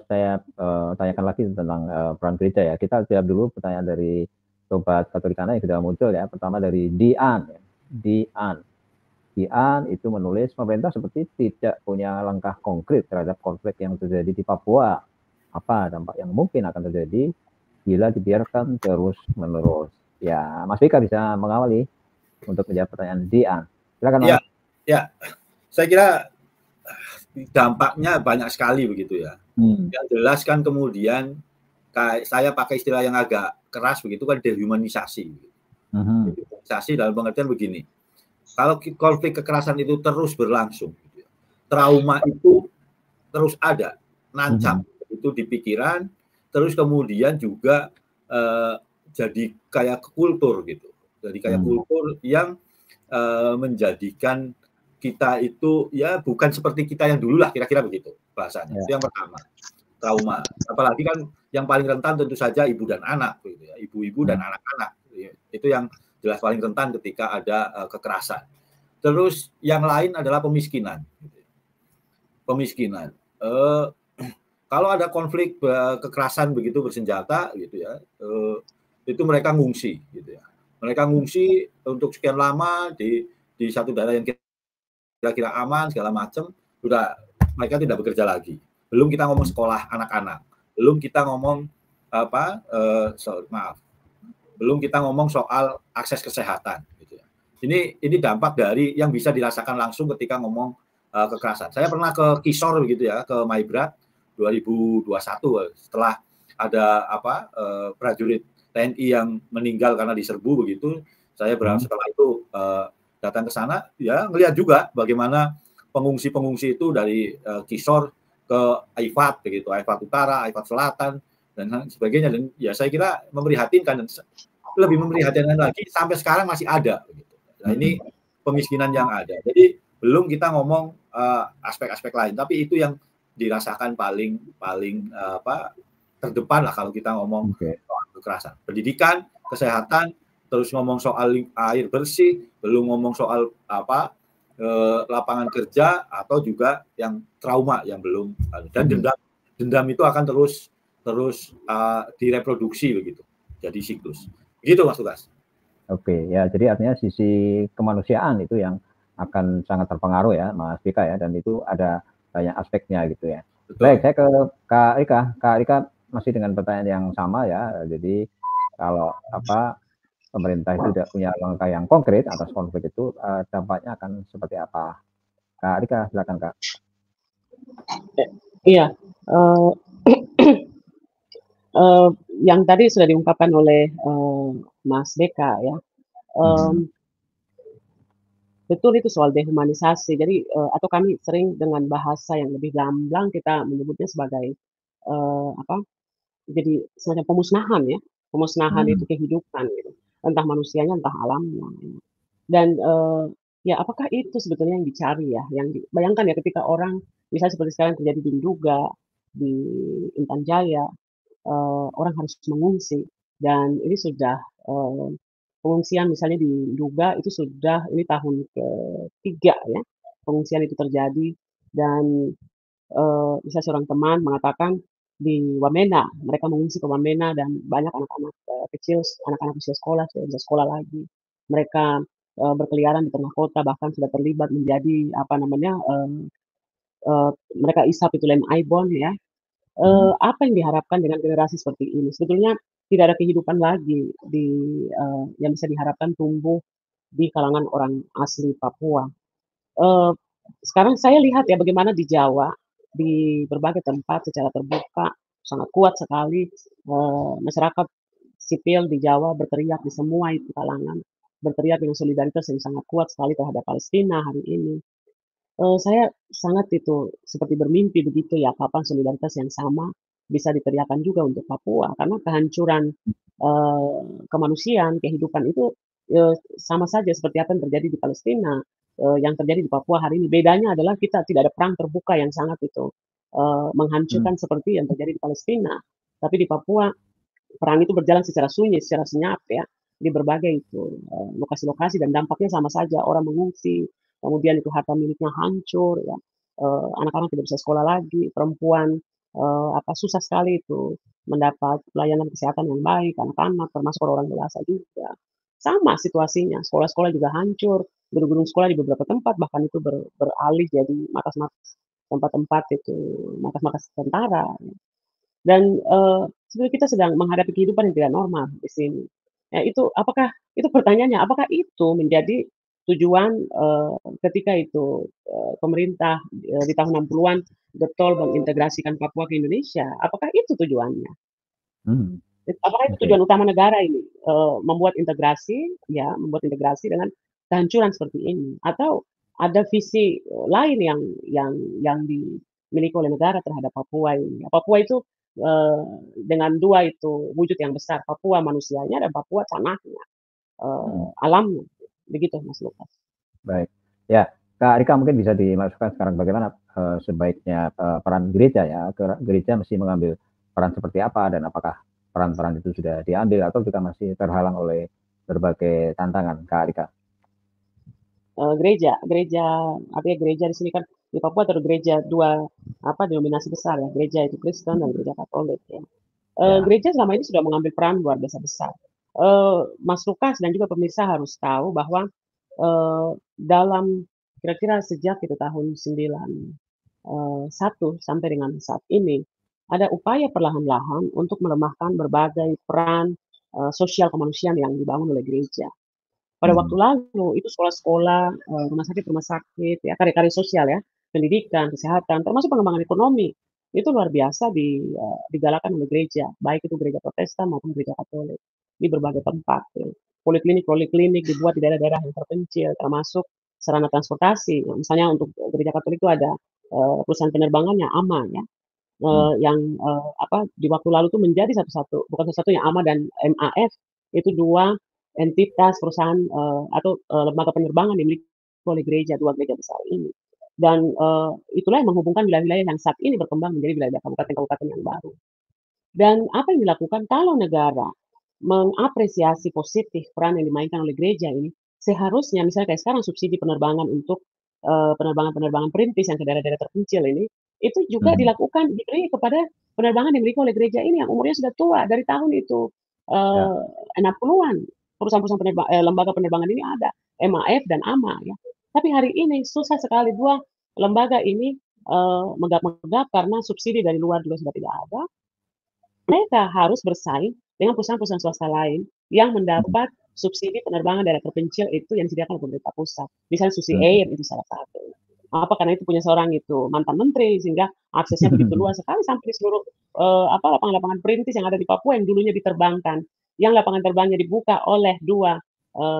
C: saya tanyakan lagi tentang peran gereja ya. Kita jawab dulu pertanyaan dari Sobat Katolikana yang sudah muncul ya. Pertama dari Dian. Dian itu menulis, pemerintah seperti tidak punya langkah konkret terhadap konflik yang terjadi di Papua. Apa dampak yang mungkin akan terjadi bila dibiarkan terus-menerus? Ya, Mas Vika bisa mengawali untuk menjawab pertanyaan Dian. Silakan, Mas.
A: Ya. Saya kira dampaknya banyak sekali begitu ya. Yang jelas kan kemudian saya pakai istilah yang agak keras begitu kan, dehumanisasi. Dehumanisasi dalam pengertian begini. Kalau konflik kekerasan itu terus berlangsung, trauma itu terus ada, nancap itu di pikiran, terus kemudian juga jadi kayak kultur gitu. Jadi kayak kultur yang menjadikan kita itu ya bukan seperti kita yang dulu lah, kira-kira begitu bahasanya. Itu yang pertama, trauma. Apalagi kan yang paling rentan tentu saja ibu dan anak gitu ya, ibu-ibu dan anak-anak. Itu yang jelas paling rentan ketika ada kekerasan. Terus yang lain adalah pemiskinan. Pemiskinan. kalau ada konflik kekerasan begitu bersenjata gitu ya, itu mereka ngungsi gitu ya. Mereka ngungsi untuk sekian lama di satu daerah yang kira-kira aman segala macam, sudah mereka tidak bekerja lagi. Belum kita ngomong sekolah anak-anak, belum kita ngomong belum kita ngomong soal akses kesehatan gitu ya. Ini dampak dari yang bisa dirasakan langsung ketika ngomong kekerasan. Saya pernah ke Kisor begitu ya, ke Maibrat 2021 setelah ada prajurit TNI yang meninggal karena diserbu begitu. Saya setelah itu datang ke sana ya, ngelihat juga bagaimana pengungsi-pengungsi itu dari Kisor ke Aifat begitu, Aifat Utara, Aifat Selatan dan sebagainya, dan ya saya kira memprihatinkan, dan lebih memprihatinkan lagi sampai sekarang masih ada begitu. Nah, ini pemiskinan yang ada. Jadi belum kita ngomong aspek-aspek lain, tapi itu yang dirasakan paling terdepan lah kalau kita ngomong soal kekerasan. Pendidikan, kesehatan, terus ngomong soal air bersih, belum ngomong soal lapangan kerja, atau juga yang trauma yang belum, dan dendam itu akan terus direproduksi begitu, jadi siklus. Begitu Mas Lukas.
C: Oke, ya, jadi artinya sisi kemanusiaan itu yang akan sangat terpengaruh ya Mas Bika ya, dan itu ada banyak aspeknya gitu ya. Betul. Baik, saya ke Kak Rika. Kak Rika masih dengan pertanyaan yang sama ya. Jadi kalau pemerintah itu tidak punya langkah yang konkret atas konflik itu, dampaknya akan seperti apa? Kak Rika, silakan Kak.
D: Iya, yang tadi sudah diungkapkan oleh Mas Beka ya, betul itu soal dehumanisasi. Jadi atau kami sering dengan bahasa yang lebih gamblang kita menyebutnya sebagai jadi semacam pemusnahan ya, pemusnahan itu kehidupan gitu, entah manusianya entah alamnya. Dan ya apakah itu sebetulnya yang dicari ya, yang bayangkan ya ketika orang misalnya seperti sekarang terjadi di Nduga, di Intan Jaya, orang harus mengungsi, dan ini sudah pengungsian misalnya di Nduga itu sudah ini tahun ke-3 ya pengungsian itu terjadi, dan misalnya seorang teman mengatakan di Wamena mereka mengungsi ke Wamena, dan banyak anak-anak kecil, anak-anak usia sekolah sudah bisa sekolah lagi, mereka berkeliaran di tengah kota, bahkan sudah terlibat menjadi mereka isap itu lem aibon ya. Apa yang diharapkan dengan generasi seperti ini? Sebetulnya tidak ada kehidupan lagi yang bisa diharapkan tumbuh di kalangan orang asli Papua. Sekarang saya lihat ya bagaimana di Jawa, di berbagai tempat secara terbuka sangat kuat sekali masyarakat sipil di Jawa berteriak di semua itu kalangan, berteriak dengan solidaritas yang sangat kuat sekali terhadap Palestina hari ini. Saya sangat itu seperti bermimpi begitu ya, kapan solidaritas yang sama bisa diteriakkan juga untuk Papua, karena kehancuran kemanusiaan, kehidupan itu sama saja seperti apa yang terjadi di Palestina, yang terjadi di Papua hari ini. Bedanya adalah kita tidak ada perang terbuka yang sangat itu menghancurkan seperti yang terjadi di Palestina, tapi di Papua perang itu berjalan secara sunyi, secara senyap ya, di berbagai itu lokasi-lokasi, dan dampaknya sama saja, orang mengungsi, kemudian itu harta miliknya hancur ya, anak-anak tidak bisa sekolah lagi, perempuan susah sekali itu mendapat pelayanan kesehatan yang baik, anak-anak termasuk orang dewasa juga sama situasinya, sekolah-sekolah juga hancur, gedung-gedung sekolah di beberapa tempat bahkan itu beralih jadi tempat-tempat itu markas tentara. Dan sebenarnya kita sedang menghadapi kehidupan yang tidak normal di sini. Ya, itu apakah itu pertanyaannya, apakah itu menjadi tujuan ketika itu pemerintah di tahun 60-an getol mengintegrasikan Papua ke Indonesia? Apakah itu tujuannya? Apakah itu tujuan utama negara ini membuat integrasi dengan kehancuran seperti ini, atau ada visi lain yang dimiliki oleh negara terhadap Papua ini? Papua itu dengan dua itu wujud yang besar, Papua manusianya dan Papua tanahnya, alamnya. Begitu Mas Lukas.
C: Baik, ya Kak Rika mungkin bisa dimasukkan sekarang bagaimana sebaiknya peran gereja ya, gereja mesti mengambil peran seperti apa, dan apakah peran-peran itu sudah diambil atau juga masih terhalang oleh berbagai tantangan, Kak Rika?
D: Gereja artinya gereja di sini kan di Papua ada gereja dua denominasi besar ya, gereja itu Kristen dan gereja Katolik ya. Gereja selama ini sudah mengambil peran luar biasa besar. Mas Lukas dan juga pemirsa harus tahu bahwa dalam kira-kira sejak itu tahun 91 sampai dengan saat ini ada upaya perlahan-lahan untuk melemahkan berbagai peran sosial kemanusiaan yang dibangun oleh gereja. Pada waktu lalu itu sekolah-sekolah, rumah sakit, ya karya-karya sosial ya, pendidikan, kesehatan, termasuk pengembangan ekonomi itu luar biasa digalakan oleh gereja, baik itu gereja Protestan maupun gereja Katolik di berbagai tempat. Ya. Poliklinik dibuat di daerah-daerah yang terpencil, termasuk sarana transportasi. Ya, misalnya untuk gereja Katolik itu ada perusahaan penerbangannya AMA ya, yang di waktu lalu itu menjadi bukan satu-satunya AMA dan MAF itu dua entitas perusahaan atau lembaga penerbangan dimiliki oleh dua gereja besar ini. Dan itulah yang menghubungkan wilayah-wilayah yang saat ini berkembang menjadi wilayah kabupaten-kabupaten yang baru. Dan apa yang dilakukan kalau negara mengapresiasi positif peran yang dimainkan oleh gereja ini, seharusnya misalnya kayak sekarang subsidi penerbangan untuk penerbangan-penerbangan perintis yang ke daerah-daerah terpencil ini, itu juga dilakukan diberi kepada penerbangan yang dimiliki oleh gereja ini yang umurnya sudah tua dari tahun itu 60-an. Perusahaan-perusahaan lembaga penerbangan ini ada, MAF dan AMA ya. Tapi hari ini susah sekali dua lembaga ini megap-megap karena subsidi dari luar juga sudah tidak ada. Mereka harus bersaing dengan perusahaan-perusahaan swasta lain yang mendapat subsidi penerbangan daerah terpencil itu yang disediakan oleh pemerintah pusat. Misalnya Susi Air itu salah satu. Karena itu punya seorang itu mantan menteri sehingga aksesnya begitu luas sekali sampai di seluruh lapangan-lapangan perintis yang ada di Papua yang dulunya diterbangkan, yang lapangan terbangnya dibuka oleh dua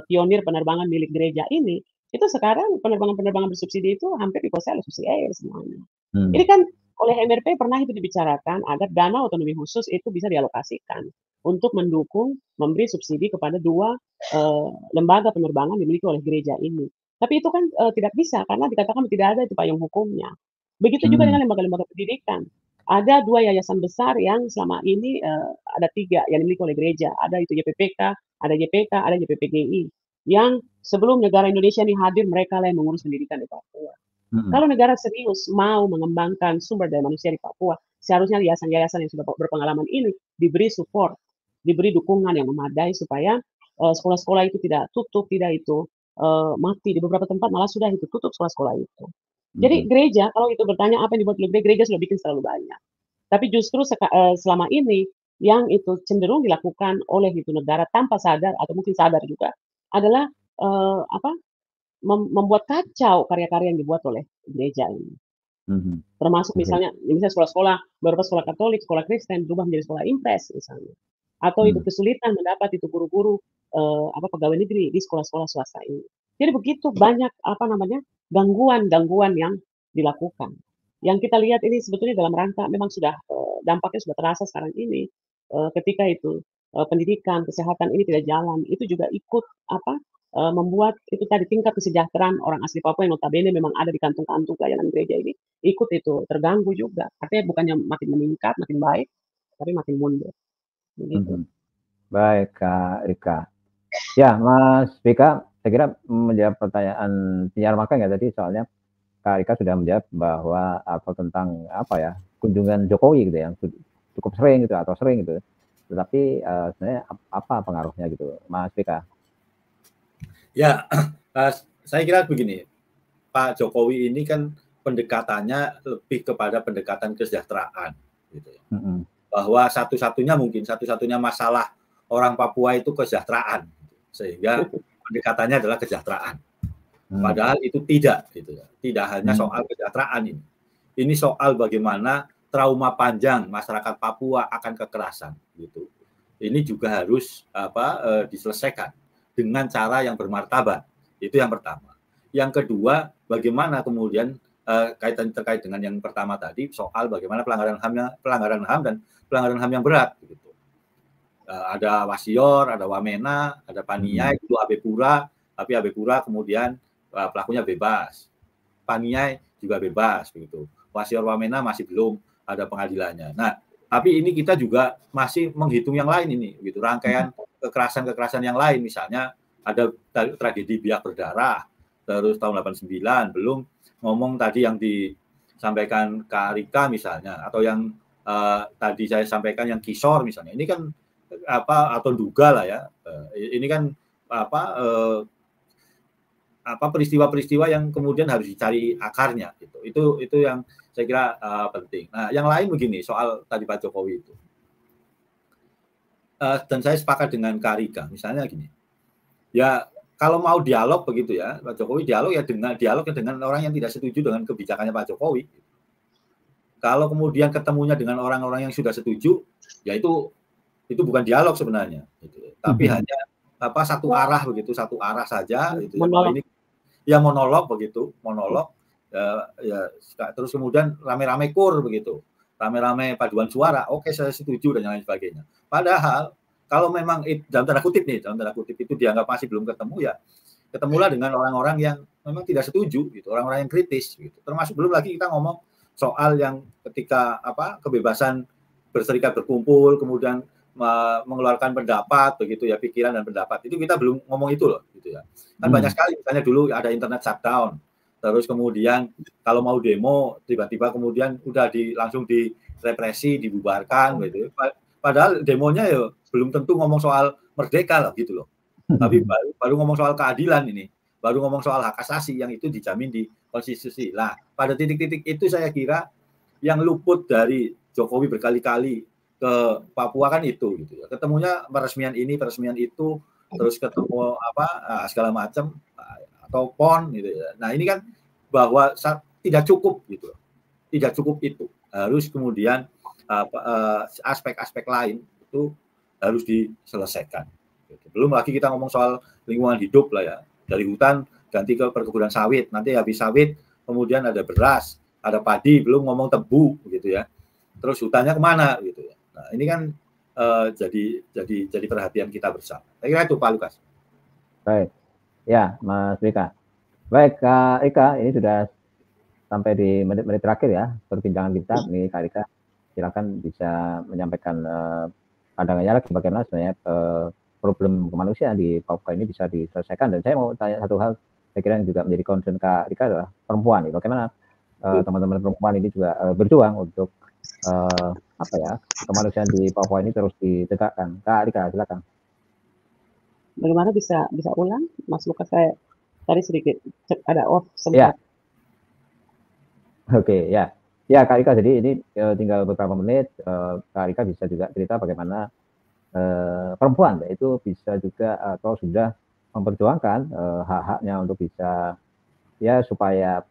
D: pionir penerbangan milik gereja ini, itu sekarang penerbangan-penerbangan bersubsidi itu hampir dikuasai oleh Susi Air semuanya. Ini kan oleh MRP pernah itu dibicarakan agar dana otonomi khusus itu bisa dialokasikan untuk mendukung memberi subsidi kepada dua lembaga penerbangan dimiliki oleh gereja ini. Tapi itu kan tidak bisa karena dikatakan tidak ada itu payung hukumnya. Begitu juga dengan lembaga-lembaga pendidikan. Ada dua yayasan besar yang selama ini ada tiga yang dimiliki oleh gereja. Ada itu YPPK, ada YPK, ada YPPGI. Yang sebelum negara Indonesia ini hadir, mereka lah yang mengurus pendidikan di Papua. Kalau negara serius mau mengembangkan sumber daya manusia di Papua, seharusnya yayasan-yayasan yang sudah berpengalaman ini diberi support, diberi dukungan yang memadai supaya sekolah-sekolah itu tidak tutup, tidak itu mati. Di beberapa tempat malah sudah itu tutup sekolah-sekolah itu. Jadi gereja, kalau itu bertanya apa yang dibuat oleh gereja sudah bikin terlalu banyak. Tapi justru selama ini yang itu cenderung dilakukan oleh itu negara tanpa sadar atau mungkin sadar juga adalah membuat kacau karya-karya yang dibuat oleh gereja ini. Termasuk misalnya sekolah-sekolah, beberapa sekolah Katolik, sekolah Kristen berubah menjadi sekolah impres misalnya. Atau itu kesulitan mendapat itu guru-guru pegawai negeri di sekolah-sekolah swasta ini. Jadi begitu banyak gangguan-gangguan yang dilakukan. Yang kita lihat ini sebetulnya dalam rangka memang sudah dampaknya sudah terasa sekarang ini ketika itu pendidikan, kesehatan ini tidak jalan, itu juga ikut membuat itu tadi tingkat kesejahteraan orang asli Papua yang notabene memang ada di kantung-kantung pelayanan gereja ini ikut itu terganggu juga. Artinya bukannya makin meningkat, makin baik, tapi makin mundur. Begitu.
C: Baik, Kak Rika. Ya, Mas Rika, saya kira menjawab pertanyaan penyiar magang ya tadi, soalnya Kak Rika sudah menjawab bahwa tentang kunjungan Jokowi gitu ya, cukup sering gitu atau sering gitu. Tetapi sebenarnya apa pengaruhnya gitu, Mas Rika?
A: Ya, saya kira begini, Pak Jokowi ini kan pendekatannya lebih kepada pendekatan kesejahteraan, gitu ya. Bahwa satu-satunya masalah orang Papua itu kesejahteraan, sehingga pendekatannya adalah kesejahteraan. Padahal itu tidak, gitu ya. Tidak hanya soal kesejahteraan ini. Ini soal bagaimana trauma panjang masyarakat Papua akan kekerasan, gitu. Ini juga harus diselesaikan dengan cara yang bermartabat. Itu yang pertama. Yang kedua, bagaimana kemudian terkait dengan yang pertama tadi soal bagaimana pelanggaran HAM dan pelanggaran HAM yang berat. Gitu. Ada Wasior, ada Wamena, ada Paniai, itu Abepura, tapi Abepura kemudian pelakunya bebas. Paniai juga bebas, begitu. Wasior Wamena masih belum ada pengadilannya. Nah, tapi ini kita juga masih menghitung yang lain ini, gitu. Rangkaian kekerasan-kekerasan yang lain, misalnya ada tragedi Biak Berdarah, terus tahun 89, belum ngomong tadi yang di sampaikan Kak Rika misalnya, atau yang tadi saya sampaikan yang Kisor misalnya, ini kan atau Duga lah ya, ini kan peristiwa-peristiwa yang kemudian harus dicari akarnya gitu. Itu yang saya kira penting. Nah, yang lain begini soal tadi Pak Jokowi itu. Dan saya sepakat dengan Kak Rika, misalnya gini. Ya, kalau mau dialog begitu ya, Pak Jokowi dialognya dengan orang yang tidak setuju dengan kebijakannya Pak Jokowi. Kalau kemudian ketemunya dengan orang-orang yang sudah setuju, ya itu bukan dialog sebenarnya gitu. Tapi hanya satu arah begitu, satu arah saja gitu ya. Ini ya monolog begitu, ya terus kemudian rame-rame kur begitu. Rame-rame paduan suara, oke saya setuju dan lain sebagainya. Padahal kalau memang dalam tanda kutip itu dianggap masih belum ketemu, ya ketemulah dengan orang-orang yang memang tidak setuju gitu, orang-orang yang kritis gitu. Termasuk belum lagi kita ngomong soal yang ketika kebebasan berserikat berkumpul, kemudian mengeluarkan pendapat begitu ya, pikiran dan pendapat. Itu kita belum ngomong itu loh gitu ya. Kan banyak sekali, misalnya dulu ada internet shutdown. Terus kemudian kalau mau demo tiba-tiba kemudian udah langsung direpresi, dibubarkan gitu. Padahal demonya ya belum tentu ngomong soal merdeka loh gitu loh. Tapi baru ngomong soal keadilan ini. Baru ngomong soal hak asasi yang itu dijamin di konstitusi. Lah, pada titik-titik itu saya kira yang luput dari Jokowi berkali-kali ke Papua kan itu gitu ya. Ketemunya peresmian ini, peresmian itu, terus ketemu segala macam atau PON gitu ya. Nah, ini kan bahwa tidak cukup gitu. Tidak cukup itu. Harus kemudian aspek-aspek lain itu harus diselesaikan. Belum lagi kita ngomong soal lingkungan hidup lah ya. Dari hutan ganti ke perkebunan sawit. Nanti habis sawit kemudian ada beras, ada padi, belum ngomong tebu gitu ya. Terus hutannya kemana gitu ya. Nah, ini kan jadi perhatian kita bersama. Saya kira itu Pak Lukas.
C: Baik. Ya, Mas Rika. Baik, Kak Rika, ini sudah sampai di menit-menit terakhir ya perbincangan kita. Ini Kak Rika, silakan bisa menyampaikan pandangannya lagi bagaimana sebenarnya problem kemanusiaan di Papua ini bisa diselesaikan. Dan saya mau tanya satu hal, saya kira yang juga menjadi concern Kak Rika adalah perempuan. Bagaimana teman-teman perempuan ini juga berjuang untuk kemanusiaan di Papua ini terus ditegakkan. Kak Rika, silakan.
D: Bagaimana bisa ulang, Mas Lukas? Saya tadi sedikit ada off sempat.
C: Oke, ya. Ya, Kak Rika, jadi ini tinggal beberapa menit. Kak Rika bisa juga cerita bagaimana perempuan itu bisa juga atau sudah memperjuangkan hak-haknya untuk bisa ya supaya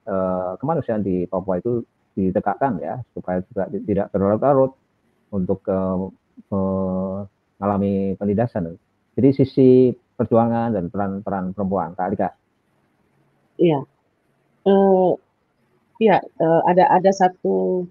C: kemanusiaan di Papua itu ditegakkan ya, supaya juga tidak berlarut-larut untuk mengalami penindasan. Jadi sisi perjuangan dan peran perempuan, Kak Rika.
D: Iya, ada satu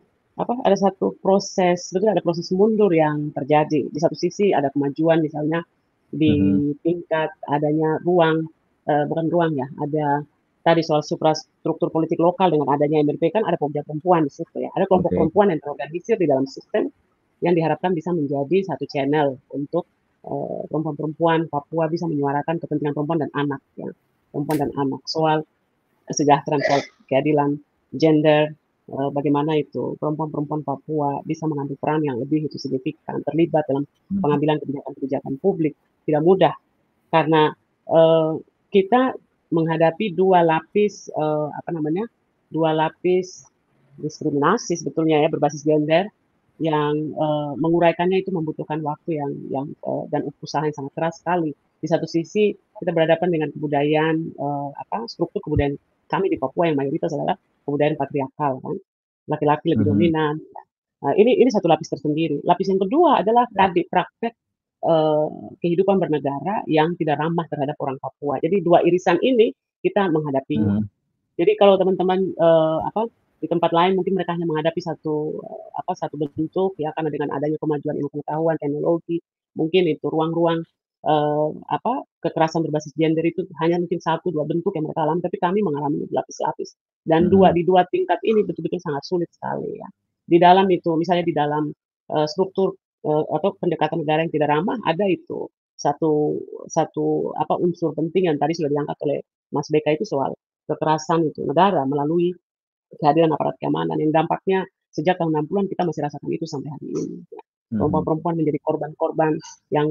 D: proses, betul, ada proses mundur yang terjadi. Di satu sisi ada kemajuan, misalnya di tingkat adanya ruang, bukan ruang ya, ada tadi soal suprastruktur politik lokal dengan adanya MRP kan ada pemuda perempuan di situ ya, ada kelompok perempuan yang terorganisir di dalam sistem yang diharapkan bisa menjadi satu channel untuk perempuan-perempuan Papua bisa menyuarakan kepentingan perempuan dan anak ya, perempuan dan anak, soal kesejahteraan, soal keadilan gender, bagaimana itu perempuan-perempuan Papua bisa mengambil peran yang lebih itu signifikan, terlibat dalam pengambilan kebijakan-kebijakan publik. Tidak mudah karena kita menghadapi dua lapis diskriminasi sebetulnya ya berbasis gender yang menguraikannya itu membutuhkan waktu yang dan usaha yang sangat keras sekali. Di satu sisi kita berhadapan dengan kebudayaan struktur kebudayaan kami di Papua yang mayoritas adalah kebudayaan patriarkal kan, laki-laki lebih dominan. Nah, ini satu lapis tersendiri. Lapis yang kedua adalah tadi praktek kehidupan bernegara yang tidak ramah terhadap orang Papua. Jadi dua irisan ini kita menghadapinya. Jadi kalau teman-teman di tempat lain mungkin mereka hanya menghadapi satu bentuk ya, karena dengan adanya kemajuan ilmu pengetahuan, teknologi, mungkin itu ruang-ruang kekerasan berbasis gender itu hanya mungkin 1-2 bentuk yang mereka alami, tapi kami mengalami berlapis-lapis. Dan di dua tingkat ini betul-betul sangat sulit sekali ya. Di dalam itu, misalnya di dalam struktur atau pendekatan negara yang tidak ramah, ada itu satu unsur penting yang tadi sudah diangkat oleh Mas Beka itu soal kekerasan itu negara melalui kehadiran aparat keamanan yang dampaknya sejak tahun 60-an kita masih rasakan itu sampai hari ini. Ya. Perempuan-perempuan menjadi korban-korban yang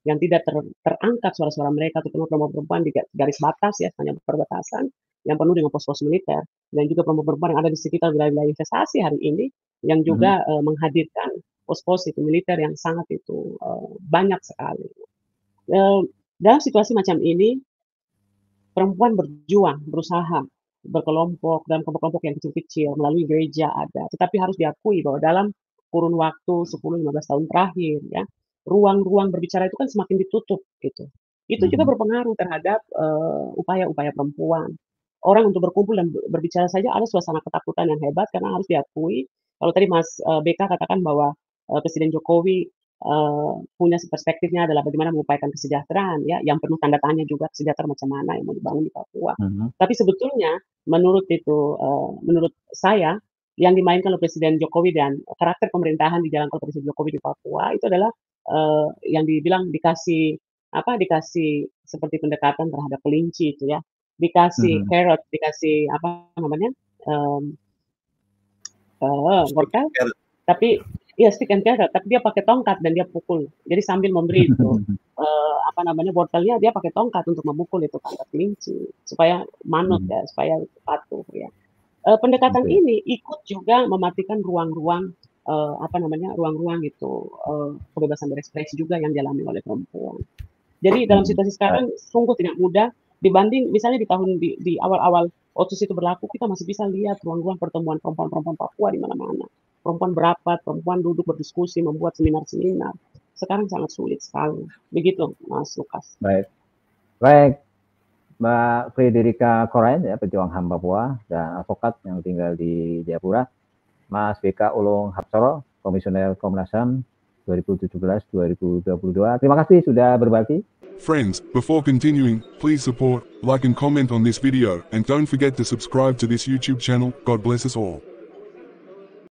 D: yang tidak terangkat suara-suara mereka, terutama perempuan-perempuan di garis batas ya, hanya perbatasan yang penuh dengan pos-pos militer, dan juga perempuan-perempuan yang ada di sekitar wilayah-wilayah investasi hari ini yang juga menghadirkan pos-pos itu militer yang sangat itu banyak sekali. Dalam situasi macam ini perempuan berjuang, berusaha berkelompok dalam kelompok-kelompok yang kecil-kecil melalui gereja ada, tetapi harus diakui bahwa dalam kurun waktu 10-15 tahun terakhir ya, ruang-ruang berbicara itu kan semakin ditutup gitu. Itu juga berpengaruh terhadap upaya-upaya perempuan. Orang untuk berkumpul dan berbicara saja ada suasana ketakutan yang hebat karena harus diakui. Kalau tadi Mas BK katakan bahwa Presiden Jokowi punya perspektifnya adalah bagaimana mengupayakan kesejahteraan ya, yang penuh tanda tanya juga kesejahteraan macam mana yang mau dibangun di Papua. Tapi sebetulnya menurut saya yang dimainkan oleh Presiden Jokowi dan karakter pemerintahan dijalankan oleh Presiden Jokowi di Papua itu adalah yang dibilang dikasih seperti pendekatan terhadap kelinci itu ya, dikasih carrot, dikasih wortel, tapi stick and carrot, tapi dia pakai tongkat dan dia pukul. Jadi sambil memberi itu wortelnya dia pakai tongkat untuk memukul itu tangkap kelinci supaya manut ya, supaya patuh ya. Pendekatan ini ikut juga mematikan ruang-ruang ruang-ruang itu kebebasan berekspresi juga yang dialami oleh perempuan. Jadi dalam situasi sekarang sungguh tidak mudah dibanding misalnya di awal-awal OTSUS itu berlaku, kita masih bisa lihat ruang-ruang pertemuan perempuan-perempuan Papua di mana-mana. Perempuan berapat, perempuan duduk berdiskusi, membuat seminar-seminar. Sekarang sangat sulit sekali. Begitu, Mas Lukas.
C: Baik, Mbak Friederika Korain, ya, pejuang HAM Papua dan advokat yang tinggal di Jayapura. Mas BK Ulung Hapsoro, Komisioner Komnas HAM 2017-2022. Terima kasih sudah berbagi.
B: Friends, before continuing, please support, like and comment on this video, and don't forget to subscribe to this YouTube channel. God bless us all.